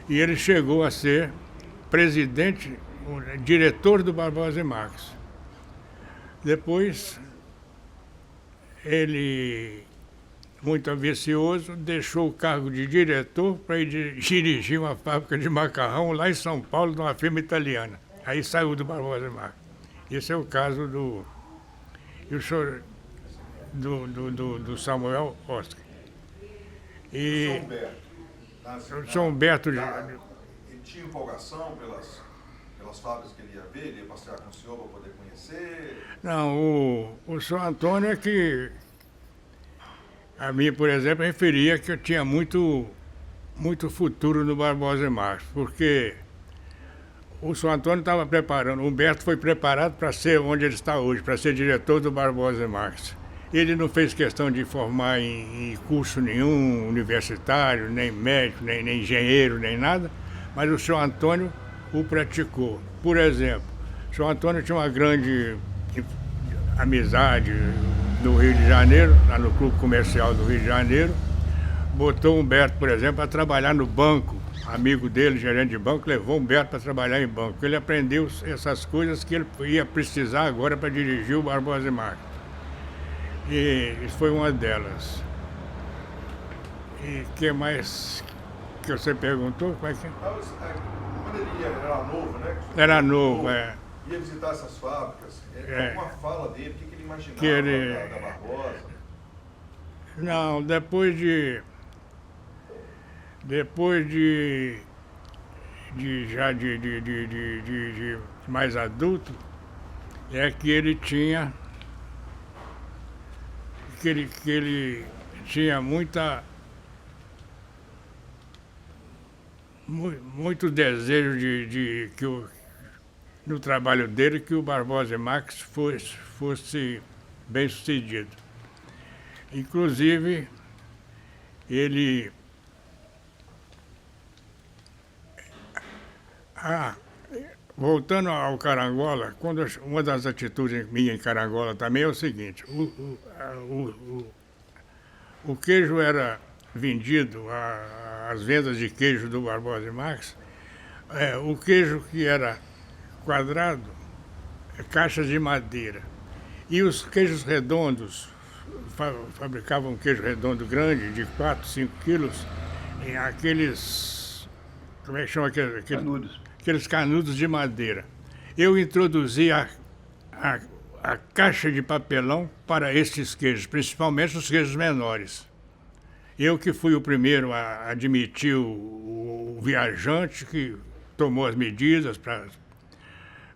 E ele chegou a ser presidente, diretor do Barbosa e Marques. Depois, ele, muito ambicioso, deixou o cargo de diretor para ir dirigir uma fábrica de macarrão lá em São Paulo, de uma firma italiana. Aí saiu do Barbosa e Marques. Esse é o caso do... E o senhor do Samuel Oscar. E São Humberto. São Humberto Ele tinha empolgação pelas fábricas que ele ia ver, ele ia passear com o senhor para poder conhecer. Não, o São Antônio é que a mim, por exemplo, referia que eu tinha muito futuro no Barbosa e Marques, porque o São Antônio estava preparando, o Humberto foi preparado para ser onde ele está hoje, para ser diretor do Barbosa e Marques. Ele não fez questão de formar em curso nenhum, universitário, nem médico, nem engenheiro, nem nada, mas o São Antônio o praticou. Por exemplo, o São Antônio tinha uma grande amizade no Rio de Janeiro, lá no Clube Comercial do Rio de Janeiro, botou o Humberto, por exemplo, para trabalhar no banco. Amigo dele, gerente de banco, levou o Humberto para trabalhar em banco. Ele aprendeu essas coisas que ele ia precisar agora para dirigir o Barbosa e Marques. E isso foi uma delas. E o que mais que você perguntou? Como é que é? Quando ele era novo, né? Era novo, é. Ia visitar essas fábricas. Alguma fala dele, o que ele imaginava Que ele... da Barbosa? Não, depois de mais adulto, é que ele tinha muito desejo no trabalho dele que o Barbosa e Marques fosse bem sucedido. Inclusive, ele voltando ao Carangola, uma das atitudes minha em Carangola também é o seguinte, o queijo era vendido, as vendas de queijo do Barbosa e Marques, o queijo que era quadrado, caixas de madeira. E os queijos redondos, fabricavam um queijo redondo grande, de 4, 5 quilos, em aqueles, como é que chama aqueles? Canudos. Aqueles canudos de madeira. Eu introduzi a caixa de papelão para estes queijos, principalmente os queijos menores. Eu que fui o primeiro a admitir o viajante que tomou as medidas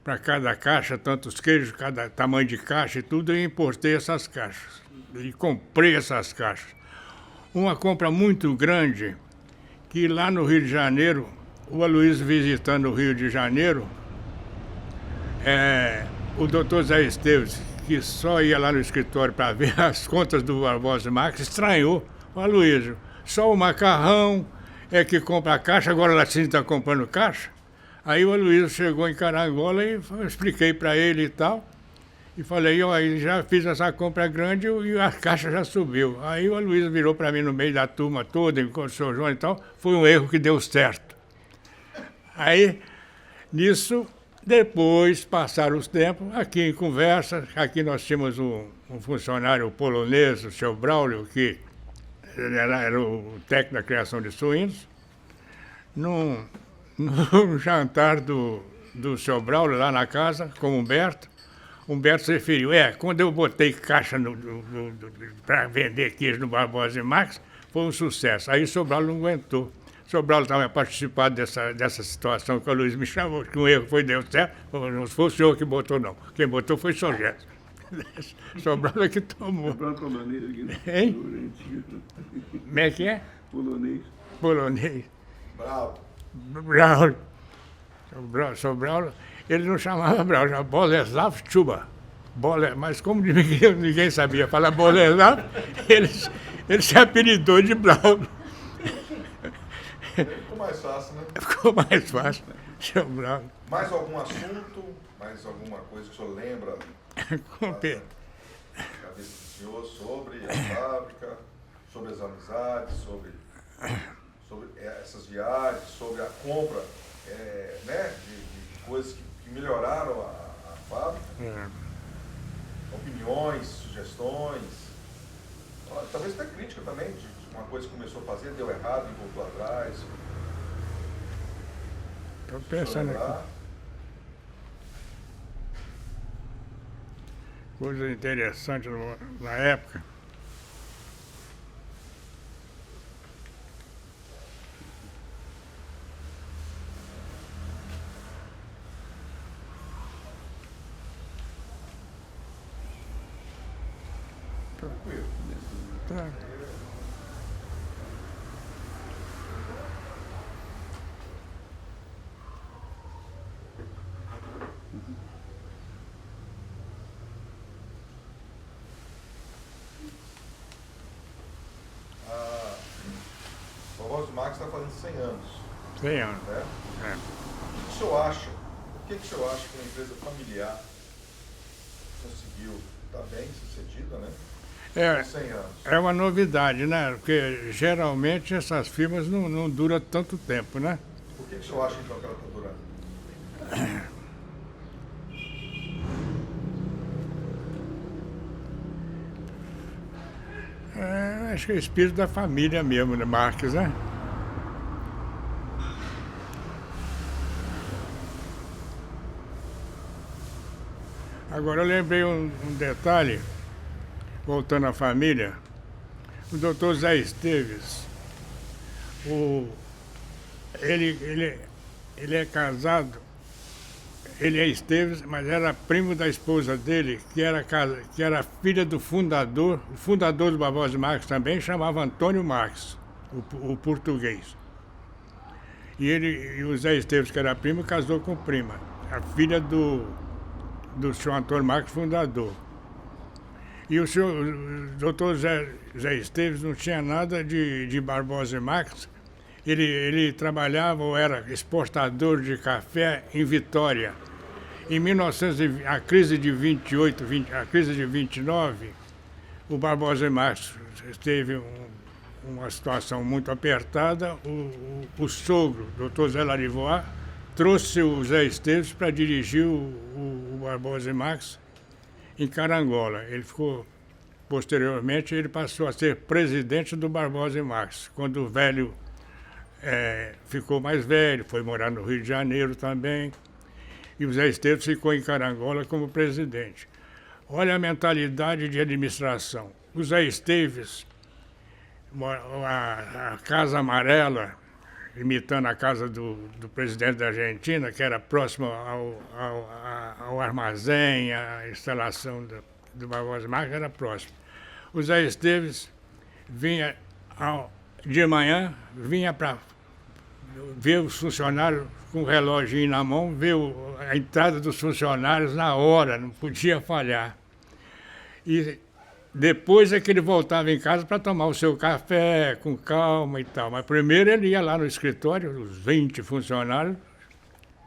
para cada caixa, tantos queijos, cada tamanho de caixa e tudo, eu importei essas caixas. E comprei essas caixas. Uma compra muito grande, que lá no Rio de Janeiro, o Aloysio visitando o Rio de Janeiro, o doutor Zé Esteves, que só ia lá no escritório para ver as contas do Barbosa e Marques, estranhou. O Aloysio, só o Macarrão é que compra a caixa, agora o Laticínio está comprando caixa. Aí o Aloysio chegou em Carangola e eu expliquei para ele e tal. E falei, já fiz essa compra grande e a caixa já subiu. Aí o Aloysio virou para mim no meio da turma toda, com o Sr. João e tal. Foi um erro que deu certo. Aí, nisso, depois passaram os tempos, aqui em conversa, aqui nós tínhamos um funcionário polonês, o Sr. Braulio, que era o técnico da criação de suínos. Num jantar do Sr. Braulio lá na casa, com o Humberto se referiu, quando eu botei caixa para vender queijo no Barbosa e Marques, foi um sucesso. Aí o Sr. Braulio não aguentou. O Sr. Braulio estava participando dessa situação que o Luiz me chamou, que um erro deu certo, não foi o senhor que botou, não. Quem botou foi o Sr. Gerson. O Sr. Braulio é que tomou. Polonês aqui. Hein? Como é que é? Polonês. Braulio. Sr. Braulio, ele não chamava Braulio, chamava Boleslav Chuba. Mas como ninguém sabia falar Boleslav, ele se apelidou de Braulio. Ficou mais fácil, né? Ficou mais fácil, Sr. Braulio. Mais algum assunto, mais alguma coisa que o senhor lembra Com da cabeça do senhor sobre a fábrica, sobre as amizades, sobre essas viagens, sobre a compra de coisas que melhoraram a fábrica? Opiniões, sugestões, talvez até crítica também, de uma coisa que começou a fazer, deu errado e voltou atrás. Estou pensando aqui. Coisa interessante na época. Tranquilo. Tá. A vovó Max está fazendo 100 anos, 100 anos. né? É. O que o senhor acha? O que o senhor acha que uma empresa familiar conseguiu estar bem sucedida, né? É, 100 anos. é uma novidade, né? Porque geralmente essas firmas não duram tanto tempo, né? Por que o senhor acha então que ela está durando? É, acho que é o espírito da família mesmo, né, Marques, né? Agora eu lembrei um detalhe, voltando à família, o doutor Zé Esteves, o, ele é casado, ele é Esteves, mas era primo da esposa dele, que era filha do fundador, o fundador do Barbosa Marques também, chamava Antônio Marques, o português. E o Zé Esteves, que era primo, casou com prima, a filha do senhor Antônio Marques, fundador. E o doutor Zé Esteves não tinha nada de Barbosa Marques. Ele trabalhava ou era exportador de café em Vitória. Em 1920, a crise de 28, a crise de 29, o Barbosa Marques teve uma situação muito apertada. O sogro, doutor Zé Larivois, trouxe o Zé Esteves para dirigir o Barbosa Marques em Carangola. Ele ficou, posteriormente, ele passou a ser presidente do Barbosa Marques. Quando o velho ficou mais velho, foi morar no Rio de Janeiro também, e o Zé Esteves ficou em Carangola como presidente. Olha a mentalidade de administração. O Zé Esteves, a Casa Amarela, imitando a casa do presidente da Argentina, que era próximo ao armazém, a instalação do Barbosa Marques era próximo. O Zé Esteves vinha de manhã, vinha para ver os funcionários com o reloginho na mão, ver a entrada dos funcionários na hora, não podia falhar. E depois é que ele voltava em casa para tomar o seu café com calma e tal. Mas primeiro ele ia lá no escritório, os 20 funcionários,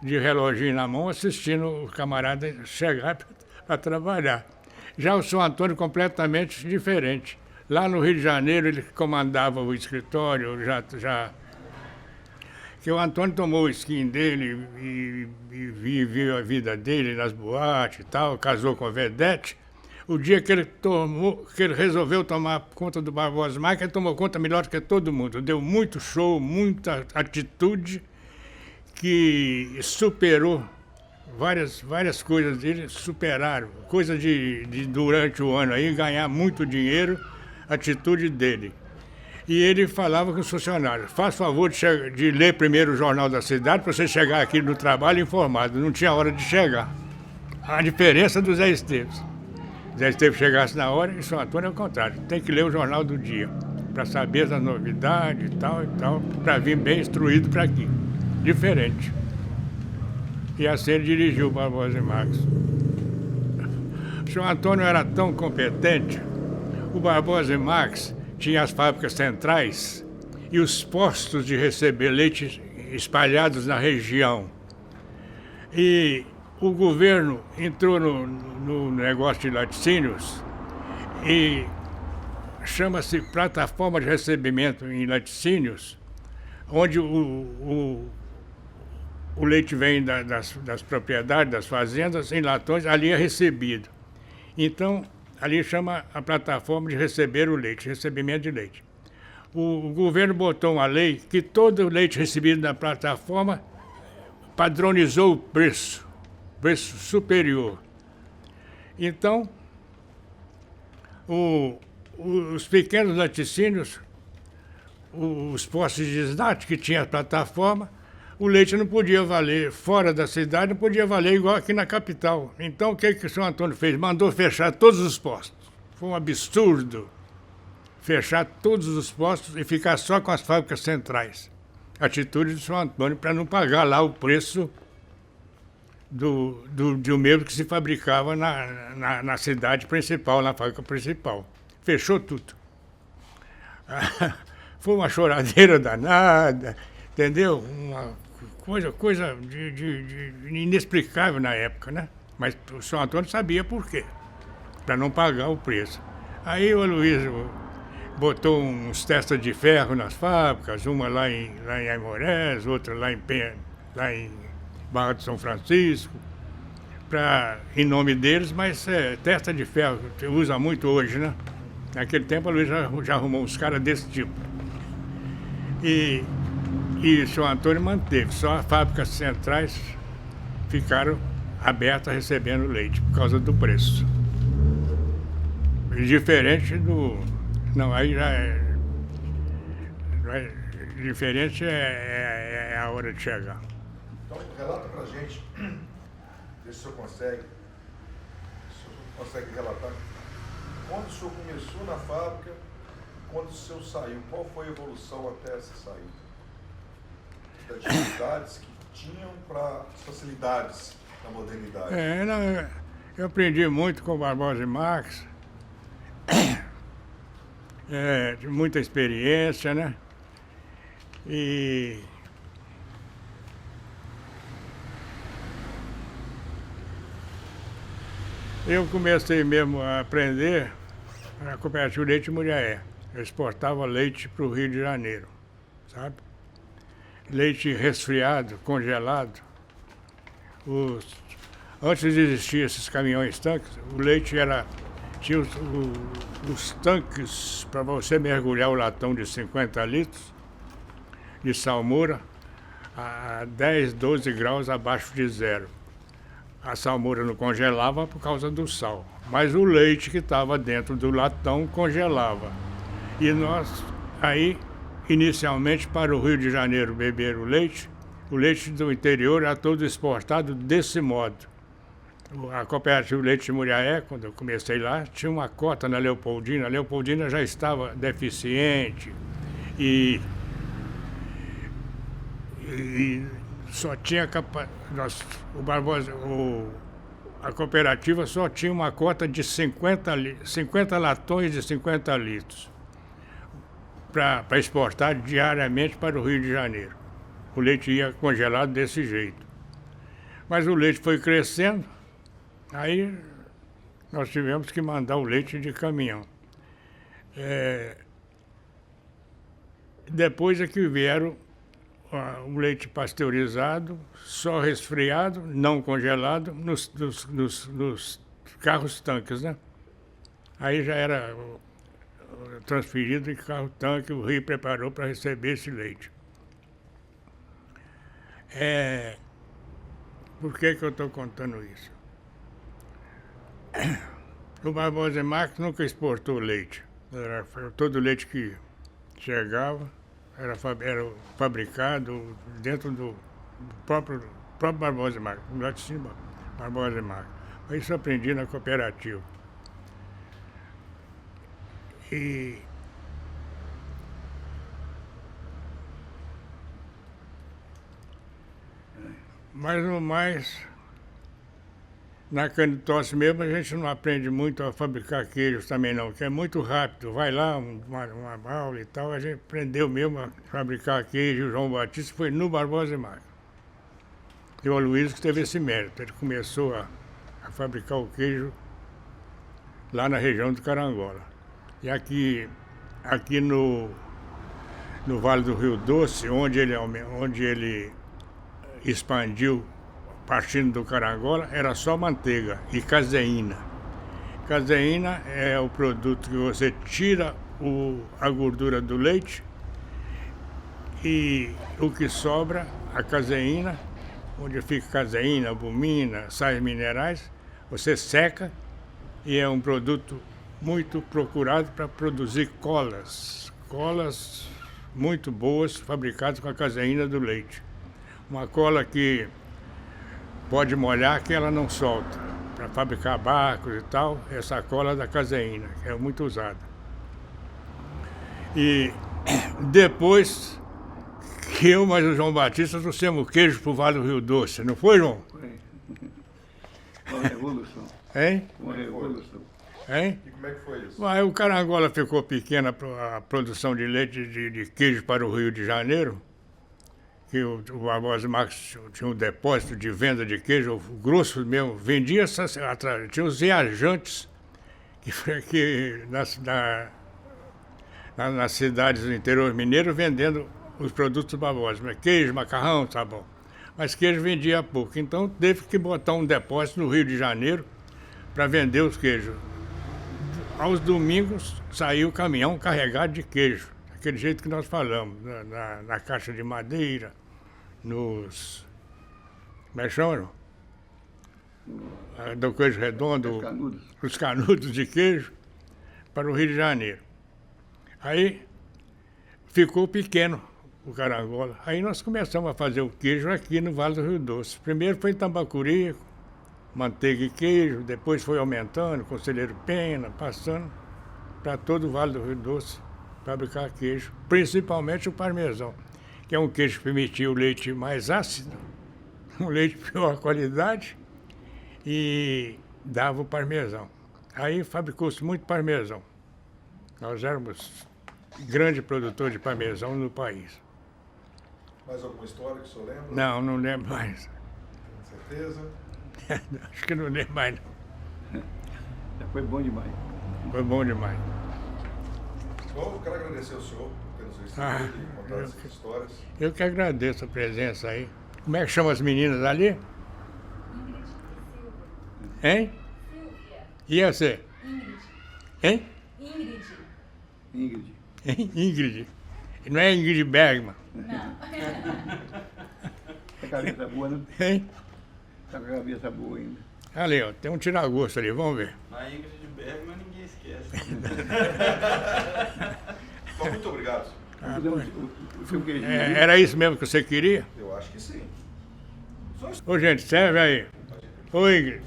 de reloginho na mão, assistindo o camarada chegar para trabalhar. Já o senhor Antônio, completamente diferente. Lá no Rio de Janeiro, ele comandava o escritório, que o Antônio tomou o skin dele e viveu a vida dele nas boates e tal, casou com a Vedete. O dia que ele resolveu tomar conta do Barbosa Marques, ele tomou conta melhor do que todo mundo. Deu muito show, muita atitude, que superou várias coisas dele, superaram. Coisa de durante o ano aí, ganhar muito dinheiro, atitude dele. E ele falava com os funcionários, faz favor de ler primeiro o Jornal da Cidade para você chegar aqui no trabalho informado. Não tinha hora de chegar. A diferença do Zé Esteves. Zé Esteves chegasse na hora e o São Antônio é o contrário. Tem que ler o Jornal do Dia para saber as novidades e tal, para vir bem instruído para aqui. Diferente. E assim ele dirigiu o Barbosa Marques. O senhor Antônio era tão competente, o Barbosa Marques tinha as fábricas centrais e os postos de receber leite espalhados na região. E o governo entrou no negócio de laticínios e chama-se plataforma de recebimento em laticínios, onde o leite vem das propriedades, das fazendas, em latões, ali é recebido. Então, ali chama a plataforma de receber o leite, recebimento de leite. O governo botou uma lei que todo o leite recebido na plataforma padronizou o preço superior. Então, Os pequenos laticínios, os postos de desnate que tinha a plataforma, o leite não podia valer, fora da cidade, não podia valer igual aqui na capital. Então, o que o senhor Antônio fez? Mandou fechar todos os postos. Foi um absurdo fechar todos os postos e ficar só com as fábricas centrais. Atitude do senhor Antônio para não pagar lá o preço do mesmo que se fabricava na cidade principal, na fábrica principal. Fechou tudo. Foi uma choradeira danada, entendeu? Uma coisa de inexplicável na época, né? Mas o senhor Antônio sabia por quê, para não pagar o preço. Aí o Aloysio botou uns testas de ferro nas fábricas, uma lá em Aimorés, outra lá em Barra de São Francisco, em nome deles, mas testa de ferro, que usa muito hoje, né? Naquele tempo a Aloysio já arrumou uns caras desse tipo. E o senhor Antônio manteve, só as fábricas centrais ficaram abertas recebendo leite por causa do preço. E diferente do... Não, aí já diferente é a hora de chegar. Então, relata pra gente, se o senhor consegue relatar, quando o senhor começou na fábrica, quando o senhor saiu, qual foi a evolução até essa saída? Das dificuldades que tinham para as facilidades da modernidade. Eu aprendi muito com o Barbosa e Marx, de muita experiência, né? E eu comecei mesmo a aprender na Cooperativa Leite Muriaé. Eu exportava leite para o Rio de Janeiro, sabe? Leite resfriado, congelado. Antes de existir esses caminhões tanques, o leite tinha os tanques para você mergulhar o latão de 50 litros de salmoura a 10, 12 graus abaixo de zero. A salmoura não congelava por causa do sal, mas o leite que estava dentro do latão congelava. E nós, aí, inicialmente, para o Rio de Janeiro beber o leite do interior era todo exportado desse modo. A Cooperativa Leite de Muriaé, quando eu comecei lá, tinha uma cota na Leopoldina. A Leopoldina já estava deficiente e só tinha a cooperativa só tinha uma cota de 50 latões de 50 litros para exportar diariamente para o Rio de Janeiro. O leite ia congelado desse jeito. Mas o leite foi crescendo, aí nós tivemos que mandar o leite de caminhão. Depois é que vieram o leite pasteurizado, só resfriado, não congelado, nos carros-tanques, né? Aí já era transferido em carro-tanque, o Rio preparou para receber esse leite. Por que eu estou contando isso? O Barbosa e Marx nunca exportou leite. Todo o leite que chegava era fabricado dentro do próprio Barbosa e Marx, do laticínio Barbosa e Marx. Isso eu aprendi na cooperativa. Mas no mais, na Canitosse mesmo, a gente não aprende muito a fabricar queijos também não, que é muito rápido. Vai lá, uma aula e tal, a gente aprendeu mesmo a fabricar queijo. O João Batista foi no Barbosa e Marx. E o Aloysio que teve esse mérito, ele começou a fabricar o queijo lá na região do Carangola. E aqui no Vale do Rio Doce, onde ele expandiu, partindo do Carangola, era só manteiga e caseína. Caseína é o produto que você tira a gordura do leite e o que sobra, a caseína, onde fica caseína, albumina, sais minerais, você seca e é um produto muito procurado para produzir colas. Colas muito boas, fabricadas com a caseína do leite. Uma cola que pode molhar que ela não solta. Para fabricar barcos e tal, essa cola da caseína, que é muito usada. E depois que eu mais o João Batista trouxemos queijo para o Vale do Rio Doce, não foi, João? Foi. Uma revolução. Hein? Uma revolução. Hein? E como é que foi isso? Aí o Carangola ficou pequena a produção de leite de queijo para o Rio de Janeiro, que o Barbosa Marques tinha um depósito de venda de queijo, o grosso mesmo, vendia, tinha os viajantes que nas cidades do interior mineiro vendendo os produtos do Barbosa, mas queijo, macarrão, tá bom. Mas queijo vendia pouco, então teve que botar um depósito no Rio de Janeiro para vender os queijos. Aos domingos saiu o caminhão carregado de queijo, daquele jeito que nós falamos, na caixa de madeira, nos... Como é que chama? Do queijo redondo, Canudos. os canudos de queijo, para o Rio de Janeiro. Aí ficou pequeno o Carangola. Aí nós começamos a fazer o queijo aqui no Vale do Rio Doce. Primeiro foi em Tambacuri, manteiga e queijo, depois foi aumentando, Conselheiro Pena, passando para todo o Vale do Rio Doce, fabricar queijo, principalmente o parmesão, que é um queijo que permitia o leite mais ácido, um leite de pior qualidade, e dava o parmesão. Aí fabricou-se muito parmesão. Nós éramos grande produtor de parmesão no país. Mais alguma história que o senhor lembra? Não, não lembro mais. Com certeza. Acho que não lembro mais, não. Já foi bom demais. Foi bom demais. Bom, eu quero agradecer ao senhor por ter nos recebido e contado essas histórias. Eu que agradeço a presença aí. Como é que chamam as meninas ali? Ingrid Silva. Hein? Silvia. E você? Ingrid. Hein? Ingrid. Ingrid. Hein? Ingrid. Não é Ingrid Bergman. Não. A cabeça boa, né? Hein? Tá com a cabeça boa ainda. Ali, ó, tem um tiragosto ali, vamos ver. Na Ingrid Bergman ninguém esquece. Bom, muito obrigado, senhor. Fizemos o seu queijinho. Era isso mesmo que você queria? Eu acho que sim. Ô, gente, serve aí. Ô, Ingrid,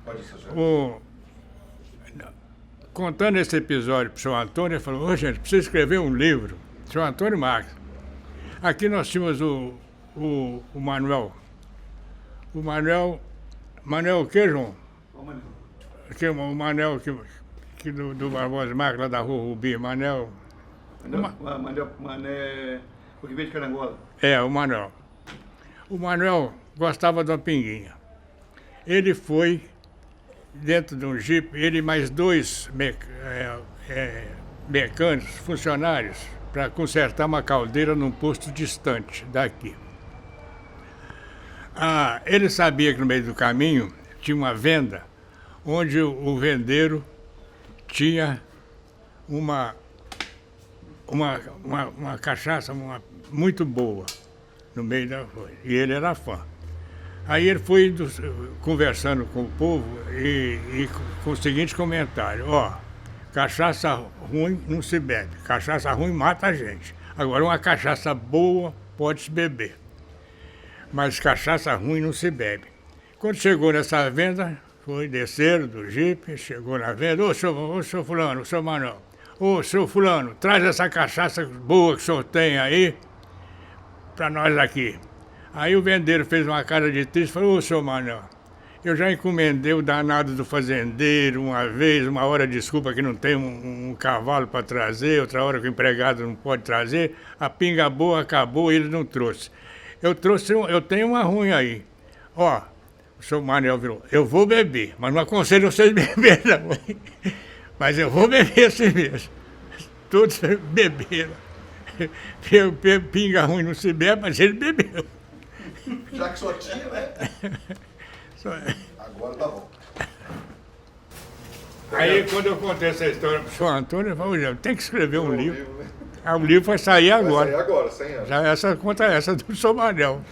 Pode ser, senhor. contando esse episódio pro senhor Antônio, ele falou, ô, gente, precisa escrever um livro. Senhor Antônio Marques. Aqui nós tínhamos o Manuel. O Manuel o quê, João? Aqui, o Manuel que do Barbosa Marques, lá da Rua Rubi, Manuel. Mané, o que veio de Carangola. É, o Manuel. O Manuel gostava de uma pinguinha. Ele foi dentro de um jipe, ele e mais dois mecânicos, funcionários, para consertar uma caldeira num posto distante daqui. Ele sabia que no meio do caminho tinha uma venda onde o vendeiro tinha uma cachaça muito boa no meio da coisa. E ele era fã. Aí ele foi conversando com o povo e com o seguinte comentário, cachaça ruim não se bebe, cachaça ruim mata a gente. Agora uma cachaça boa pode-se beber, mas cachaça ruim não se bebe. Quando chegou nessa venda, foi descer do jipe, chegou na venda, ô senhor fulano, ô senhor Manuel, ô senhor fulano, traz essa cachaça boa que o senhor tem aí para nós aqui. Aí o vendeiro fez uma cara de triste e falou, ô senhor Manuel, eu já encomendei o danado do fazendeiro uma vez, uma hora desculpa que não tem um cavalo para trazer, outra hora que o empregado não pode trazer, a pinga boa acabou e ele não trouxe. Eu tenho uma ruim aí. O senhor Manuel virou, eu vou beber, mas não aconselho vocês beber não. Mas eu vou beber assim mesmo. Todos beberam. Pinga ruim não se bebe, mas ele bebeu. Já que só tinha, né? Agora tá bom. Aí quando eu contei essa história pro senhor Antônio, ele falou, tem que escrever um livro. Né? O livro vai sair agora. Vai sair agora, 100 anos. Já conta essa do senhor Manuel.